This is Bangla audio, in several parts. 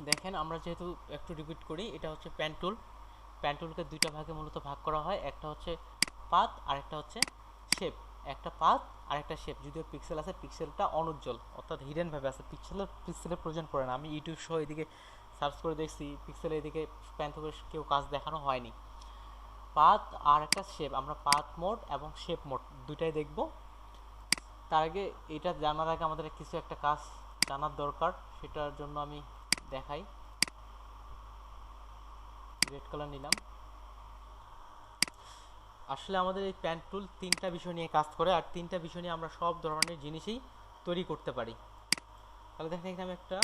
দেখেন আমরা যেহেতু একটু রিপিট করি, এটা হচ্ছে প্যান টুল। প্যান টুলকে দুইটা ভাগে মূলত ভাগ করা হয়, একটা হচ্ছে পাত আর একটা হচ্ছে শেপ। একটা পাত আর একটা শেপ, যদিও পিক্সেল আছে, পিক্সেলটা অনুজ্জ্বল অর্থাৎ হিডেন ভাবে আছে, পিক্সেলের প্রয়োজন পড়ে না। আমি ইউটিউব সহ এদিকে সার্চ করে দেখছি, পিক্সেলের এদিকে প্যান টুলের কেউ কাজ দেখানো হয়নি। পাত আর একটা শেপ, আমরা পাত মোড এবং শেপ মোড দুইটাই দেখব। তার আগে এটা জানার আগে আমাদের কিছু একটা কাজ জানার দরকার, সেটার জন্য আমি দেখাই। রেড কালার নিলাম। আসলে আমাদের এই প্যান টুল তিনটা বিষয় নিয়ে কাজ করে, আর তিনটা বিষয় নিয়ে আমরা সব ধরনের জিনিসই তৈরি করতে পারি। তাহলে দেখেন এখানে আমি একটা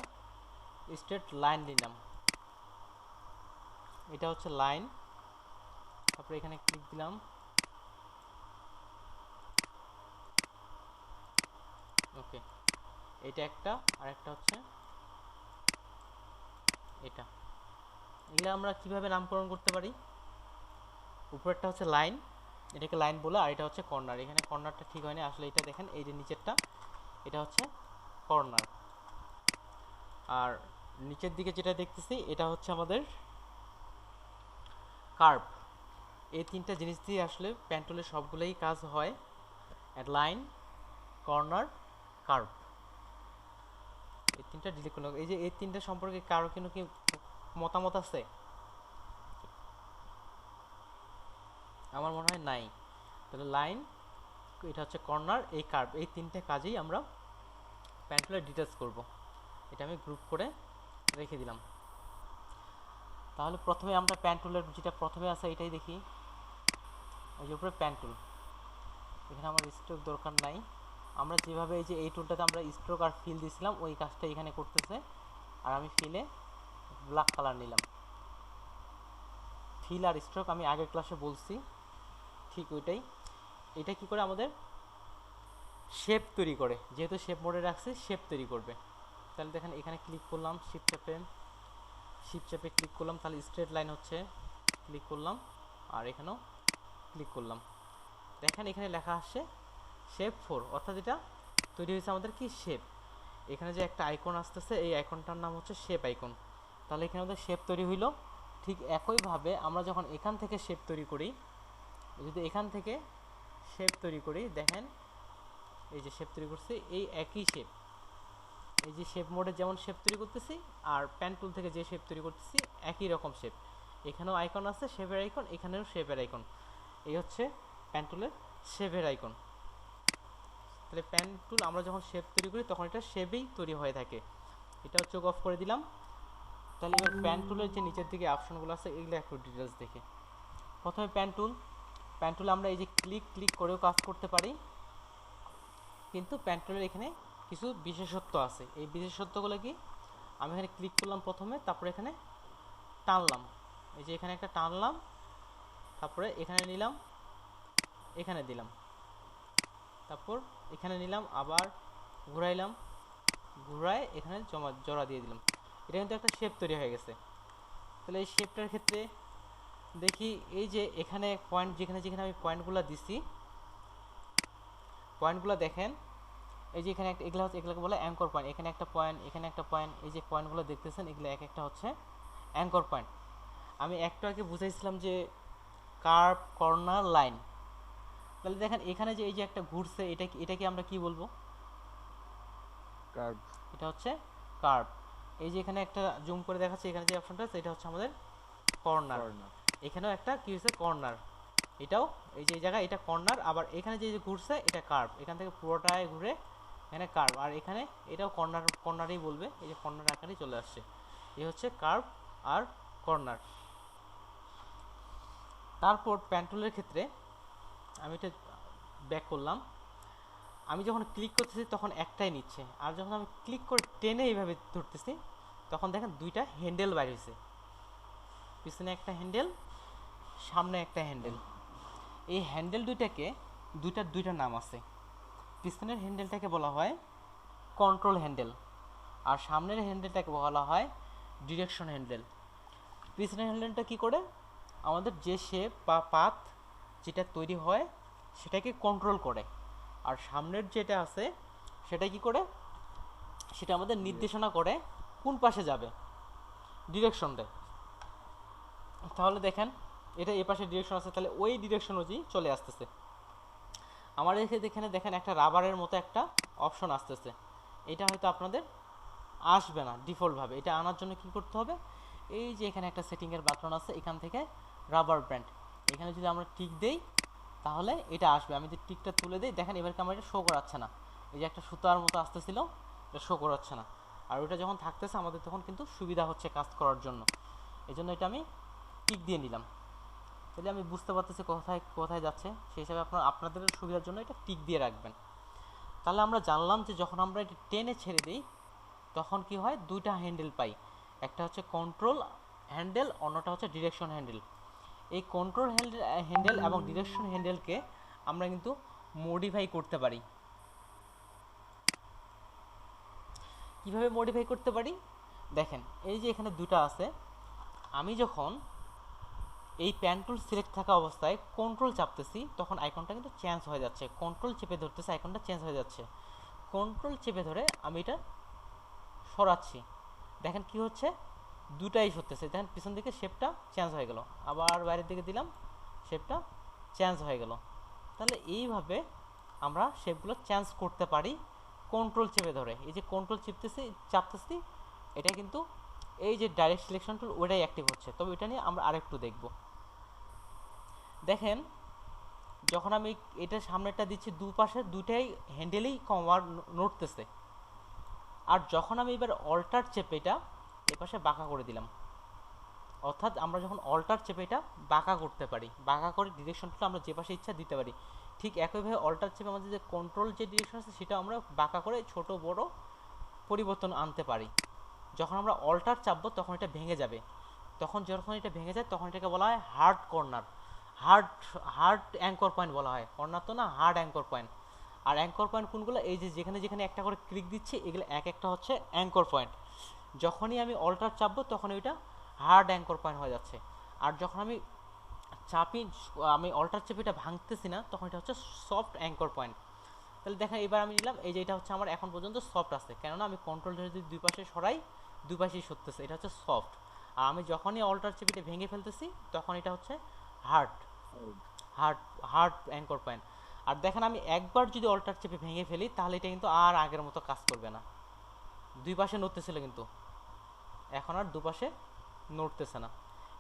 স্ট্রেট লাইন নিলাম, এটা হচ্ছে লাইন। তারপরে এখানে ক্লিক দিলাম, ওকে। এটা একটা, আর একটা হচ্ছে এটা। এগুলো আমরা কিভাবে নামকরণ করতে পারি? উপরেরটা হচ্ছে লাইন, এটাকে লাইন বলে, আর এটা হচ্ছে কর্নার। এখানে কর্নারটা ঠিক হয়নি আসলে, এটা দেখেন এই যে নিচেরটা, এটা হচ্ছে কর্নার। আর নিচের দিকে যেটা দেখতেছি এটা হচ্ছে আমাদের কার্ভ। এই তিনটা জিনিস দিয়ে আসলে প্যান টুলের সবগুলোই কাজ হয়, লাইন, কর্নার, কার্ভ। এই তিনটা ডিলিট করলাম। এই যে এই তিনটা সম্পর্কে কারো কি মতামত আছে? আমার মনে হয় নাই। তাহলে লাইন, এটা হচ্ছে কর্নার, এই কার্ভ, এই তিনটে কাজেই আমরা প্যান টুলের ডিটেলস করব। এটা আমি গ্রুপ করে রেখে দিলাম। তাহলে প্রথমে আমরা প্যান টুলের যেটা প্রথমে আছে এটাই দেখি। এই যে উপরে প্যান টুল, এখানে আমার স্ট্রোক দরকার নাই। আমরা যেভাবে এই যে এই টুলটাতে আমরা স্ট্রোক আর ফিল দিয়েছিলাম, ওই কাজটা এখানে করতেছে। আর আমি ফিলে ব্ল্যাক কালার নিলাম। ফিল আর স্ট্রোক আমি আগের ক্লাসে বলছি, ঠিক ওইটাই। এটা কি করে আমাদের শেপ তৈরি করে, যেহেতু শেপ মোডে রাখছি শেপ তৈরি করবে। তাহলে দেখেন এখানে ক্লিক করলাম, শিপ চ্যাপে ক্লিক করলাম, তাহলে স্ট্রেট লাইন হচ্ছে, ক্লিক করলাম, আর এখানেও ক্লিক করলাম। দেখেন এখানে লেখা আসছে শেপ 4, অর্থাৎ এটা তৈরি হয়েছে আমাদের কি শেপ। এখানে যে একটা আইকন আসতেছে, এই আইকনটার নাম হচ্ছে শেপ আইকন। তাহলে এখানে আমাদের শেপ তৈরি হইল। ঠিক একইভাবে আমরা যখন এখান থেকে শেপ তৈরি করি, যদি এখান থেকে শেপ তৈরি করি, দেখেন এই যে শেপ তৈরি করছি, এই একই শেপ, এই যে শেপ মোডে যেমন শেপ তৈরি করতেছি আর প্যান টুল থেকে যে শেপ তৈরি করতেছি একই রকম শেপ। এখানেও আইকন আছে শেপের আইকন, এখানেও শেপের আইকন। এই হচ্ছে প্যান টুলের শেপের আইকন। তাহলে প্যান টুল আমরা যখন শেপ তৈরি করি তখন এটা শেপেই তৈরি হয়ে থাকে। এটাও চোখ অফ করে দিলাম। তাহলে এবার প্যান টুলের যে নিচের দিকে অপশনগুলো আছে এগুলো একটু ডিটেলস দেখে। প্রথমে প্যান টুলে আমরা এই যে ক্লিক করেও কাজ করতে পারি, কিন্তু প্যান টুলের এখানে কিছু বিশেষত্ব আছে। এই বিশেষত্বগুলো কি? আমি এখানে ক্লিক করলাম প্রথমে, তারপরে এখানে টানলাম, এই যে এখানে একটা টানলাম, তারপরে এখানে নিলাম, এখানে দিলাম, তারপর এখানে নিলাম, আবার ঘুরাইলাম, ঘুরায় এখানে জোড়া দিয়ে দিলাম। এটা কিন্তু একটা শেপ তৈরি হয়ে গেছে। তাহলে এই শেপটার ক্ষেত্রে দেখি, এই যে এখানে পয়েন্ট, যেখানে যেখানে আমি পয়েন্টগুলো দিছি, পয়েন্টগুলো দেখেন, এই যে এখানে একটা, এগুলো হচ্ছে, এগুলোকে বলে অ্যাঙ্কর পয়েন্ট। এখানে একটা পয়েন্ট, এখানে একটা পয়েন্ট, এই যে পয়েন্টগুলো দেখতেছেন এগুলো এক একটা হচ্ছে অ্যাঙ্কর পয়েন্ট। আমি একটু আগে বুঝাইছিলাম যে কার্ভ, কর্নার, লাইন। তাহলে দেখেন এখানে যে এই যে একটা ঘুরছে, এটাকে আমরা কি বলবো? কার্ভ। এটা হচ্ছে কার্ভ। এই যে এখানে একটা জুম করে দেখাচ্ছে, এখানে যে অপশনটা আছে এটা হচ্ছে আমাদের কর্নার। এখানেও একটা কি হয়েছে? কর্নার। এটাও এই যে এই জায়গায় এটা কর্নার, আবার এখানে যে ঘুরছে এটা কার্ভ, এখান থেকে পুরোটায় ঘুরে এখানে কার্ভ, আর এখানে এটাও কর্নারই বলবে, এই যে কর্নার আকারেই চলে আসছে। এই হচ্ছে কার্ভ আর কর্নার। তারপর প্যান টুলের ক্ষেত্রে আমি এটা ব্যাক করলাম। আমি যখন ক্লিক করতেছি তখন একটাই নিচ্ছে, আর যখন আমি ক্লিক করে টেনে এইভাবে ধরতেছি তখন দেখেন দুইটা হ্যান্ডেল বাইর হয়েছে, পিছনে একটা হ্যান্ডেল, সামনে একটা হ্যান্ডেল। এই হ্যান্ডেল দুইটা নাম আছে। পিছনের হ্যান্ডেলটাকে বলা হয় কন্ট্রোল হ্যান্ডেল, আর সামনের হ্যান্ডেলটাকে বলা হয় ডিরেকশন হ্যান্ডেল। পিছনের হ্যান্ডেলটা কি করে? আমাদের যে শেপ বা পাথ যেটা তৈরি হয় সেটাকে কন্ট্রোল করে, আর সামনের যেটা আছে সেটা কি করে? সেটা আমাদের নির্দেশনা করে কোন পাশে যাবে। ডিরেকশন দেয়। তাহলে দেখেন এটা এই পাশে ডিরেকশন আছে, তাহলে ওই ডিরেকশন অনুযায়ী চলে আসতেছে। আমার এখানে দেখেন একটা রাবারের মতো একটা অপশন আসতেছে, এটা হয়তো আপনাদের আসবে না ডিফল্টভাবে। এটা আনার জন্য কি করতে হবে, এই যে এখানে একটা সেটিংয়ের বাটন আছে, এখান থেকে রাবার ব্যান্ড, এখানে যদি আমরা টিক দেই তাহলে এটা আসবে। আমি যদি টিকটা তুলে দিই দেখেন এবারকে আমার এটা শো করাচ্ছে না, এই যে একটা সুতার মতো আসতেছিল এটা শো করাচ্ছে না। আর ওটা যখন থাকতেছে আমাদের তখন কিন্তু সুবিধা হচ্ছে কাজ করার জন্য, এই জন্য এটা আমি টিক দিয়ে নিলাম। তাহলে আমি বুঝতে পারতেছি কোথায় কোথায় যাচ্ছে, সেই হিসাবে আপনাদের সুবিধার জন্য এটা টিক দিয়ে রাখবেন। তাহলে আমরা জানলাম যে যখন আমরা এটা টেনে ছেড়ে দিই তখন কি হয়, দুইটা হ্যান্ডেল পাই, একটা হচ্ছে কন্ট্রোল হ্যান্ডেল, অন্যটা হচ্ছে ডিরেকশন হ্যান্ডেল। এই কন্ট্রোল হ্যান্ডেল এবং ডিরেকশন হ্যান্ডেলকে আমরা কিন্তু মডিফাই করতে পারি। কিভাবে মডিফাই করতে পারি দেখেন, এই যে এখানে দুটো আছে, আমি যখন এই প্যান টুল সিলেক্ট থাকা অবস্থায় কন্ট্রোল চাপতেছি তখন আইকনটা কিন্তু চেঞ্জ হয়ে যাচ্ছে, কন্ট্রোল চেপে ধরতেছে আইকনটা চেঞ্জ হয়ে যাচ্ছে। কন্ট্রোল চেপে ধরে আমি এটা সরাচ্ছি, দেখেন কি হচ্ছে, দুটাই সরতেছে, দেখেন পিছন দিকে শেপটা চেঞ্জ হয়ে গেল, আবার বাইরের দিকে দিলাম শেপটা চেঞ্জ হয়ে গেল। তাহলে এইভাবে আমরা শেপগুলো চেঞ্জ করতে পারি কন্ট্রোল চেপে ধরে। এই যে কন্ট্রোল চাপতেছি এটা কিন্তু এই যে ডাইরেক্ট সিলেকশন টুল ওটাই অ্যাক্টিভ হচ্ছে। তবে এটা নিয়ে আমরা আরেকটু দেখব। দেখেন যখন আমি এটা সামনেটা দিচ্ছি দুপাশে দুটাই হ্যান্ডেলেই কমার নড়তেছে, আর যখন আমি এবার অল্টার চেপে এটা এপাশে বাঁকা করে দিলাম, অর্থাৎ আমরা যখন অল্টার চেপে এটা বাঁকা করতে পারি, বাঁকা করে ডিরেকশনটা আমরা যে পাশে ইচ্ছা দিতে পারি। ঠিক একইভাবে অল্টার চেপে আমাদের যে কন্ট্রোল যে ডিরেকশন আছে সেটা আমরা বাঁকা করে ছোট বড় পরিবর্তন আনতে পারি। যখন আমরা অল্টার চাপবো তখন এটা ভেঙে যাবে, যখন এটা ভেঙে যায় তখন এটাকে বলা হয় hard corner, hard anchor point বলা হয়, কর্নার তো না, হার্ড অ্যাঙ্কর পয়েন্ট। আর অ্যাঙ্কর পয়েন্ট কোনগুলো, এই যে যেখানে যেখানে একটা করে ক্লিক দিচ্ছি এগুলো এক একটা হচ্ছে অ্যাঙ্কর পয়েন্ট। যখনই আমি অল্টার চাপবো তখন ওইটা হার্ড অ্যাঙ্কর পয়েন্ট হয়ে যাচ্ছে, আর যখন আমি আমি অল্টার চেপে এটা ভাঙতেছি না তখন এটা হচ্ছে সফট অ্যাঙ্কর পয়েন্ট। তাহলে দেখেন এবার আমি নিলাম, এই যে এটা হচ্ছে আমার এখন পর্যন্ত সফট আছে, কেননা আমি কন্ট্রোল ধরে যদি দুই পাশে সরাই দুই পাশেই সরতেছে, এটা হচ্ছে সফট। আর আমি যখনই অল্টার চেপে এটা ভেঙে ফেলতেছি তখন এটা হচ্ছে hard hard hard anchor point. আর দেখেন আমি একবার যদি অল্টার চেপে ভেঙে ফেলি তাহলে এটা কিন্তু আর আগের মতো কাজ করবে না, দুই পাশে নড়তেছিল কিন্তু এখন আর দুপাশে নড়তেছে না।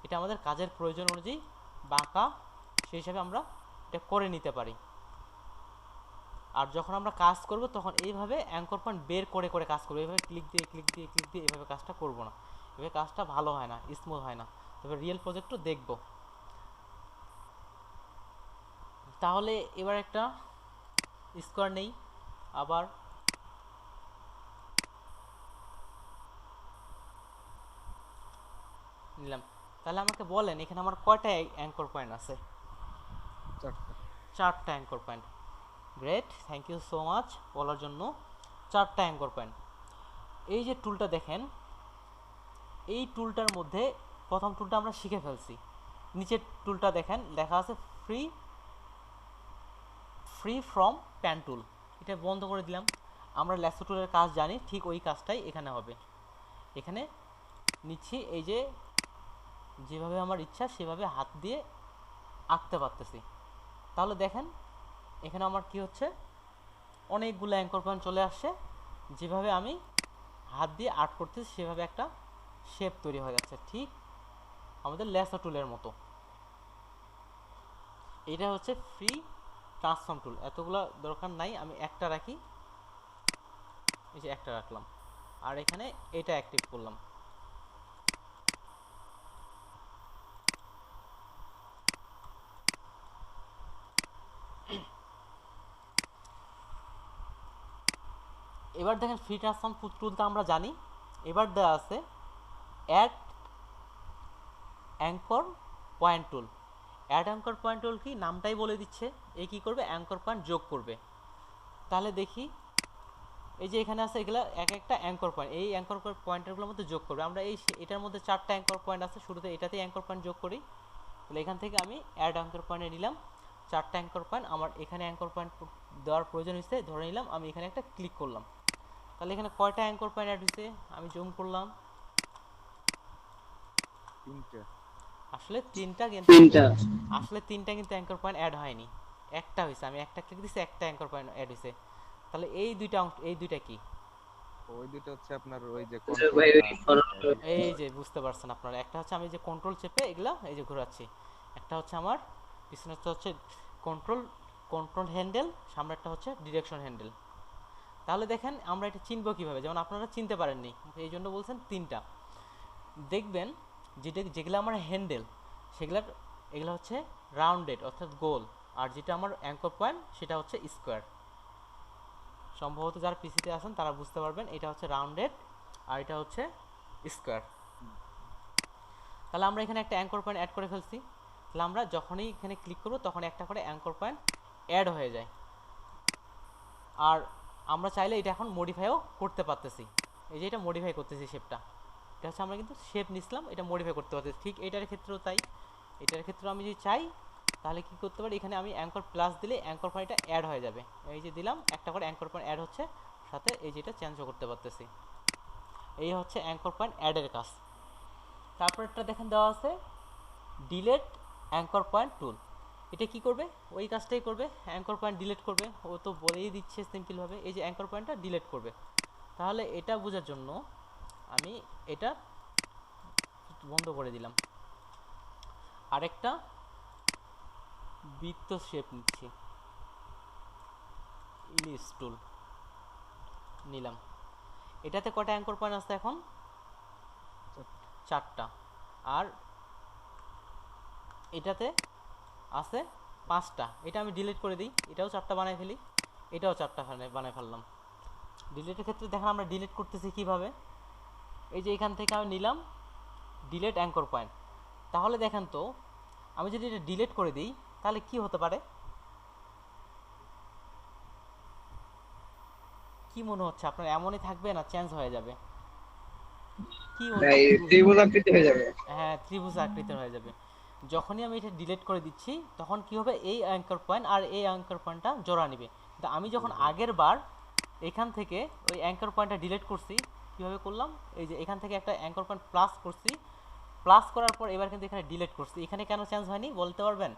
এটা আমাদের কাজের প্রয়োজন অনুযায়ী বাঁকা সেই হিসাবে আমরা এটা করে নিতে পারি। আর যখন আমরা কাজ করব তখন এইভাবে অ্যাঙ্কর পয়েন্ট বের করে করে কাজ করবো, এইভাবে ক্লিক দিয়ে ক্লিক দিয়ে ক্লিক দিয়ে এইভাবে কাজটা করব না, এভাবে কাজটা ভালো হয় না, স্মুথ হয় না। তবে রিয়েল প্রজেক্টও দেখব। তাহলে এবার একটা স্কোয়ার নেই, আবার নিলাম। তাহলে আমাকে বলেন এখানে আমার কয়টা অ্যাঙ্কর পয়েন্ট আছে? চারটা anchor point. Great, thank you so much বলার জন্য। চারটা অ্যাঙ্কর পয়েন্ট। এই যে টুলটা দেখেন, এই টুলটার মধ্যে প্রথম টুলটা আমরা শিখে ফেলছি। নিচের টুলটা দেখেন লেখা আছে ফ্রি ফ্রম প্যান টুল, এটা বন্ধ করে দিলাম। আমরা ল্যাসো টুলের কাজ জানি, ঠিক ওই কাজটাই এখানে হবে। এখানে নিচ্ছি, এই যে যেভাবে আমার ইচ্ছা সেভাবে হাত দিয়ে আঁকতে পারতেছি। তাহলে দেখেন এখানে আমার কি হচ্ছে, অনেকগুলো অ্যাঙ্কর পয়েন্ট চলে আসছে, যেভাবে আমি হাত দিয়ে আর্ট করতেছি সেভাবে একটা শেপ তৈরি হয়ে যাচ্ছে, ঠিক আমাদের ল্যাসো টুলের মতো। এটা হচ্ছে ফ্রি ট্রান্সফর্ম টুল, এতগুলো দরকার নাই, আমি একটা রাখি, এই যে একটা রাখলাম, আর এখানে এটা অ্যাক্টিভ করলাম। এবার দেখেন ফ্রি ট্রান্সফর্ম টুলটা আমরা জানি। এবার দেওয়া আছে add anchor point tool. Add anchor point tool কি, নামটাই বলে দিচ্ছে, এ কী করবে, অ্যাঙ্কর পয়েন্ট যোগ করবে। তাহলে দেখি এই যে এখানে আছে এগুলো এক একটা অ্যাঙ্কর পয়েন্ট, এই অ্যাঙ্কর পয়েন্টেরগুলোর মধ্যে যোগ করবে। আমরা এটার মধ্যে চারটা অ্যাঙ্কর পয়েন্ট আছে, শুরুতে এটাতেই অ্যাঙ্কর পয়েন্ট যোগ করি। তাহলে এখান থেকে আমি অ্যাড অ্যাঙ্কর পয়েন্টে নিলাম চারটা অ্যাঙ্কর পয়েন্ট, আমার এখানে অ্যাঙ্কর পয়েন্ট দেওয়ার প্রয়োজন হয়েছে, ধরে নিলাম, আমি এখানে একটা ক্লিক করলাম। তাহলে এখানে কয়টা অ্যাঙ্কর পয়েন্ট অ্যাড হয়েছে, আমি জুম করলাম, তিনটা। আসলে তিনটা, কিন্তু তিনটা। আসলে তিনটা কিন্তু অ্যাঙ্কর পয়েন্ট অ্যাড হয়নি, একটা হয়েছে। আমি একটা ক্লিক দিছি, একটা অ্যাঙ্কর পয়েন্ট অ্যাড হয়েছে। তাহলে এই দুইটা এই দুইটা কি? ওই দুটো হচ্ছে আপনার ওই যে যে ভাই কন্ট্রোলটা। ওই ফরওয়ার্ড। এই যে বুঝতে পারছেন আপনারা, একটা হচ্ছে আমি যে কন্ট্রোল চেপে এগুলা এই যে ঘোরাচ্ছি, একটা হচ্ছে আমার পিছনে হচ্ছে কন্ট্রোল কন্ট্রোল হ্যান্ডেল, সামনেরটা হচ্ছে ডিরেকশন হ্যান্ডেল। তাহলে দেখেন আমরা এটা চিনবো কিভাবে, যেমন আপনারা চিনতে পারেননি এই জন্য বলছেন তিনটা। দেখবেন যেগুলো আমার হ্যান্ডেল সেগুলার এগুলো হচ্ছে রাউন্ডেড অর্থাৎ গোল, আর যেটা আমার অ্যাঙ্কর পয়েন্ট সেটা হচ্ছে স্কোয়ার। সম্ভবত যারা পিসিতে আছেন তারা বুঝতে পারবেন, এটা হচ্ছে রাউন্ডেড আর এটা হচ্ছে স্কোয়ার। তাহলে আমরা এখানে একটা অ্যাঙ্কর পয়েন্ট অ্যাড করে ফেলছি। তাহলে আমরা যখনই এখানে ক্লিক করব তখন একটা করে অ্যাঙ্কর পয়েন্ট অ্যাড হয়ে যায়। আর আমরা চাইলে এটা এখন মডিফাইও করতে পারতেছি, এই যে এটা মডিফাই করতেছি শেপটা, এটা হচ্ছে আমরা কিন্তু শেপ নিছিলাম, এটা মডিফাই করতে পারতেছি। ঠিক এটার ক্ষেত্রেও তাই, এটার ক্ষেত্রেও আমি যদি চাই তাহলে কি করতে পারি, এখানে আমি অ্যাঙ্কর প্লাস দিলে অ্যাঙ্কর পয়েন্টটা অ্যাড হয়ে যাবে। এই যে দিলাম একটা করে অ্যাঙ্কর পয়েন্ট অ্যাড হচ্ছে, সাথে এই যেটা চেঞ্জও করতে পারতেছি। এই হচ্ছে অ্যাঙ্কর পয়েন্ট অ্যাডের কাজ। তারপরটা দেখেন দেওয়া আছে ডিলেট অ্যাঙ্কর পয়েন্ট টুল। এটা কি করবে, ওই কাজটাই করবে, অ্যাঙ্কর পয়েন্ট ডিলিট করবে। ও তো বলেই দিচ্ছে সিম্পলভাবে, এই যে অ্যাঙ্কর পয়েন্টটা ডিলিট করবে। তাহলে এটা বোঝার জন্য আমি এটা বন্ধ করে দিলাম, আরেকটা বৃত্ত শেপ নিচ্ছি, ইলিশ টুল নিলাম। এটাতে কটা অ্যাঙ্কর পয়েন্ট আছে এখন? চারটা। আর এটাতে আছে পাঁচটা, এটা আমি ডিলিট করে দিই, এটাও চারটা বানাই ফেলি, এটাও চারটা বানাই ফেললাম। ডিলিটের ক্ষেত্রে দেখেন আমরা ডিলিট করতেছি কিভাবে, এই যে এখান থেকে আমি নিলাম ডিলিট অ্যাঙ্কর পয়েন্ট। তাহলে দেখেন তো আমি যদি এটা ডিলিট করে দিই তাহলে কি হতে পারে, কি মনে হচ্ছে আপনার? এমনই থাকবে না চেঞ্জ হয়ে যাবে? কি ভাই ত্রিভুজ আকৃতি হয়ে যাবে। হ্যাঁ, ত্রিভুজ আকৃতির হয়ে যাবে। যখনই আমি এটা ডিলিট করে দিচ্ছি তখন কি হবে, এই অ্যাঙ্কর পয়েন্ট আর এই অ্যাঙ্কর পয়েন্টটা জোড়া নিবে। কিন্তু আমি যখন আগের বার এখান থেকে ওই অ্যাঙ্কর পয়েন্টটা ডিলিট করছি, কীভাবে করলাম, এই যে এখান থেকে একটা অ্যাঙ্কর পয়েন্ট প্লাস করছি, প্লাস করার পর এবার কিন্তু এখানে ডিলিট করছি, এখানে কেন চেঞ্জ হয়নি বলতে পারবেন?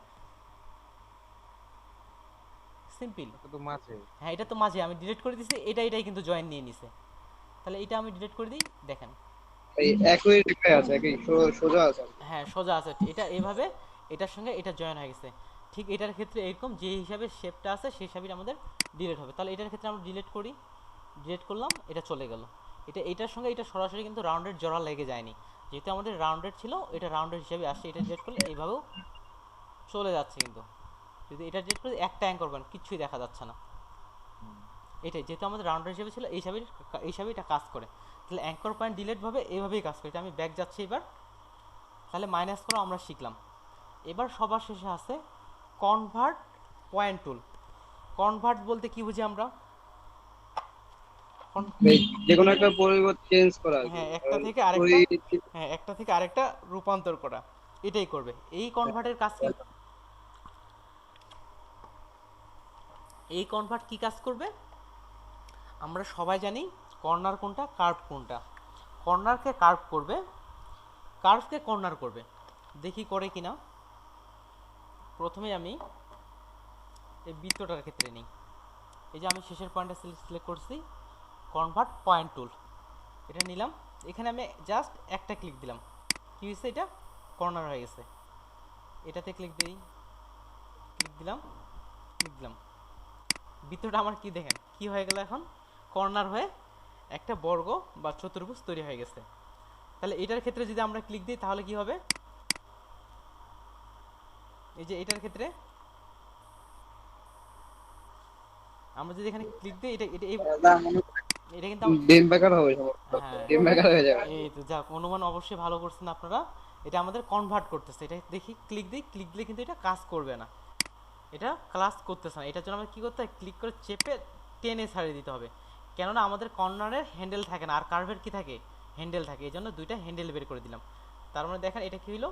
সিম্পল। এটা তো মাঝে। হ্যাঁ, এটা তো মাঝে আমি ডিলিট করে দিছি, এটাই কিন্তু জয়েন নিয়ে নিছে। তাহলে এটা আমি ডিলিট করে দিই, দেখেন। এই একই রেখায় আছে, একই সোজা আছে। হ্যাঁ, সোজা আছে, এটা এভাবে এটার সঙ্গে এটা জয়েন হয়ে গেছে। ঠিক এটার ক্ষেত্রে এরকম যে হিসাবে শেপটা আছে সেই হিসাবে আমাদের ডিলিট হবে। তাহলে এটার ক্ষেত্রে আমরা ডিলিট করি, ডিলিট করলাম, এটা চলে গেল। এটার সঙ্গে এটা সরাসরি কিন্তু রাউন্ডেড জোড়া লেগে যায়নি, যেহেতু আমাদের রাউন্ডেড ছিল এটা রাউন্ডেড হিসাবে আসছে। এটা ডিলিট করলে এইভাবেও চলে যাচ্ছে, কিন্তু যদি এটা ডিলিট করি একটা অ্যাঙ্কর পয়েন্ট কিচ্ছুই দেখা যাচ্ছে না। এটাই যেহেতু আমাদের রাউন্ডার হিসেবে ছিল, এই হিসাবে এটা কাজ করে। তাহলে অ্যাঙ্কর পয়েন্ট ডিলিট ভাবে এইভাবেই কাজ করে। এটা আমি ব্যাক যাচ্ছি এবার, তাহলে মাইনাস করো আমরা শিখলাম। এবার সবার শেষে আছে কনভার্ট পয়েন্ট টুল। কনভার্ট বলতে কি বুঝি আমরা? এই যে কোনো একটা পরিবর্তন চেঞ্জ করা আর কি। হ্যাঁ, একটা কারণ থেকে আরেকটা, ওই হ্যাঁ একটা থেকে আরেকটা রূপান্তর করা, এটাই করবে। এই কনভার্টের কাজ কি, এই কনভার্ট কি কাজ করবে আমরা সবাই জানি, কর্নার কোনটা কার্ভ কোনটা। কর্নারকে কার্ভ করবে, কার্ভকে কর্নার করবে। দেখি করে কিনা। প্রথমে আমি এই বৃত্তটার ক্ষেত্রে নিই, এই যে আমি শেষের পয়েন্টটা সিলেক্ট করছি, কনভার্ট পয়েন্ট টুল, এটা নিলাম। এখানে আমি জাস্ট একটা ক্লিক দিলাম, কি হয়েছে, এটা কর্নার হয়ে গেছে। এটাতে ক্লিক দিই, ক্লিক দিলাম, ক্লিক দিলাম, বৃত্তটা আমার কি দেখেন কি হয়ে গেল, এখন কর্নার হয়ে একটা বর্গ বা চতুর্ভুজ তৈরি হয়ে গেছে। তাহলে এটার ক্ষেত্রে যদি আমরা ক্লিক দিই তাহলে কি হবে, এই যে এটার ক্ষেত্রে আমরা যদি এখানে ক্লিক দিই, এটা কিন্তু ডিম বেকার হবে সম্ভবত। হ্যাঁ, ডিম বেকার হয়ে যাবে। এই তো যাক, অনুমান অবশ্যই ভালো করছেন আপনারা। এটা আমাদের কনভার্ট করতেছে, এটা দেখি ক্লিক দিই, ক্লিক দিলে কিন্তু এটা কাজ করবে না, এটা ক্লাস করতেছে না। এটার জন্য আমরা কী করতে হয়, ক্লিক করে চেপে টেনে ছাড়িয়ে দিতে হবে, কেননা আমাদের কর্নারের হ্যান্ডেল থাকে না, আর কার্ভের কি থাকে, হ্যান্ডেল থাকে। এই জন্য দুইটা হ্যান্ডেল বের করে দিলাম। তার মানে দেখেন এটা কি হলো,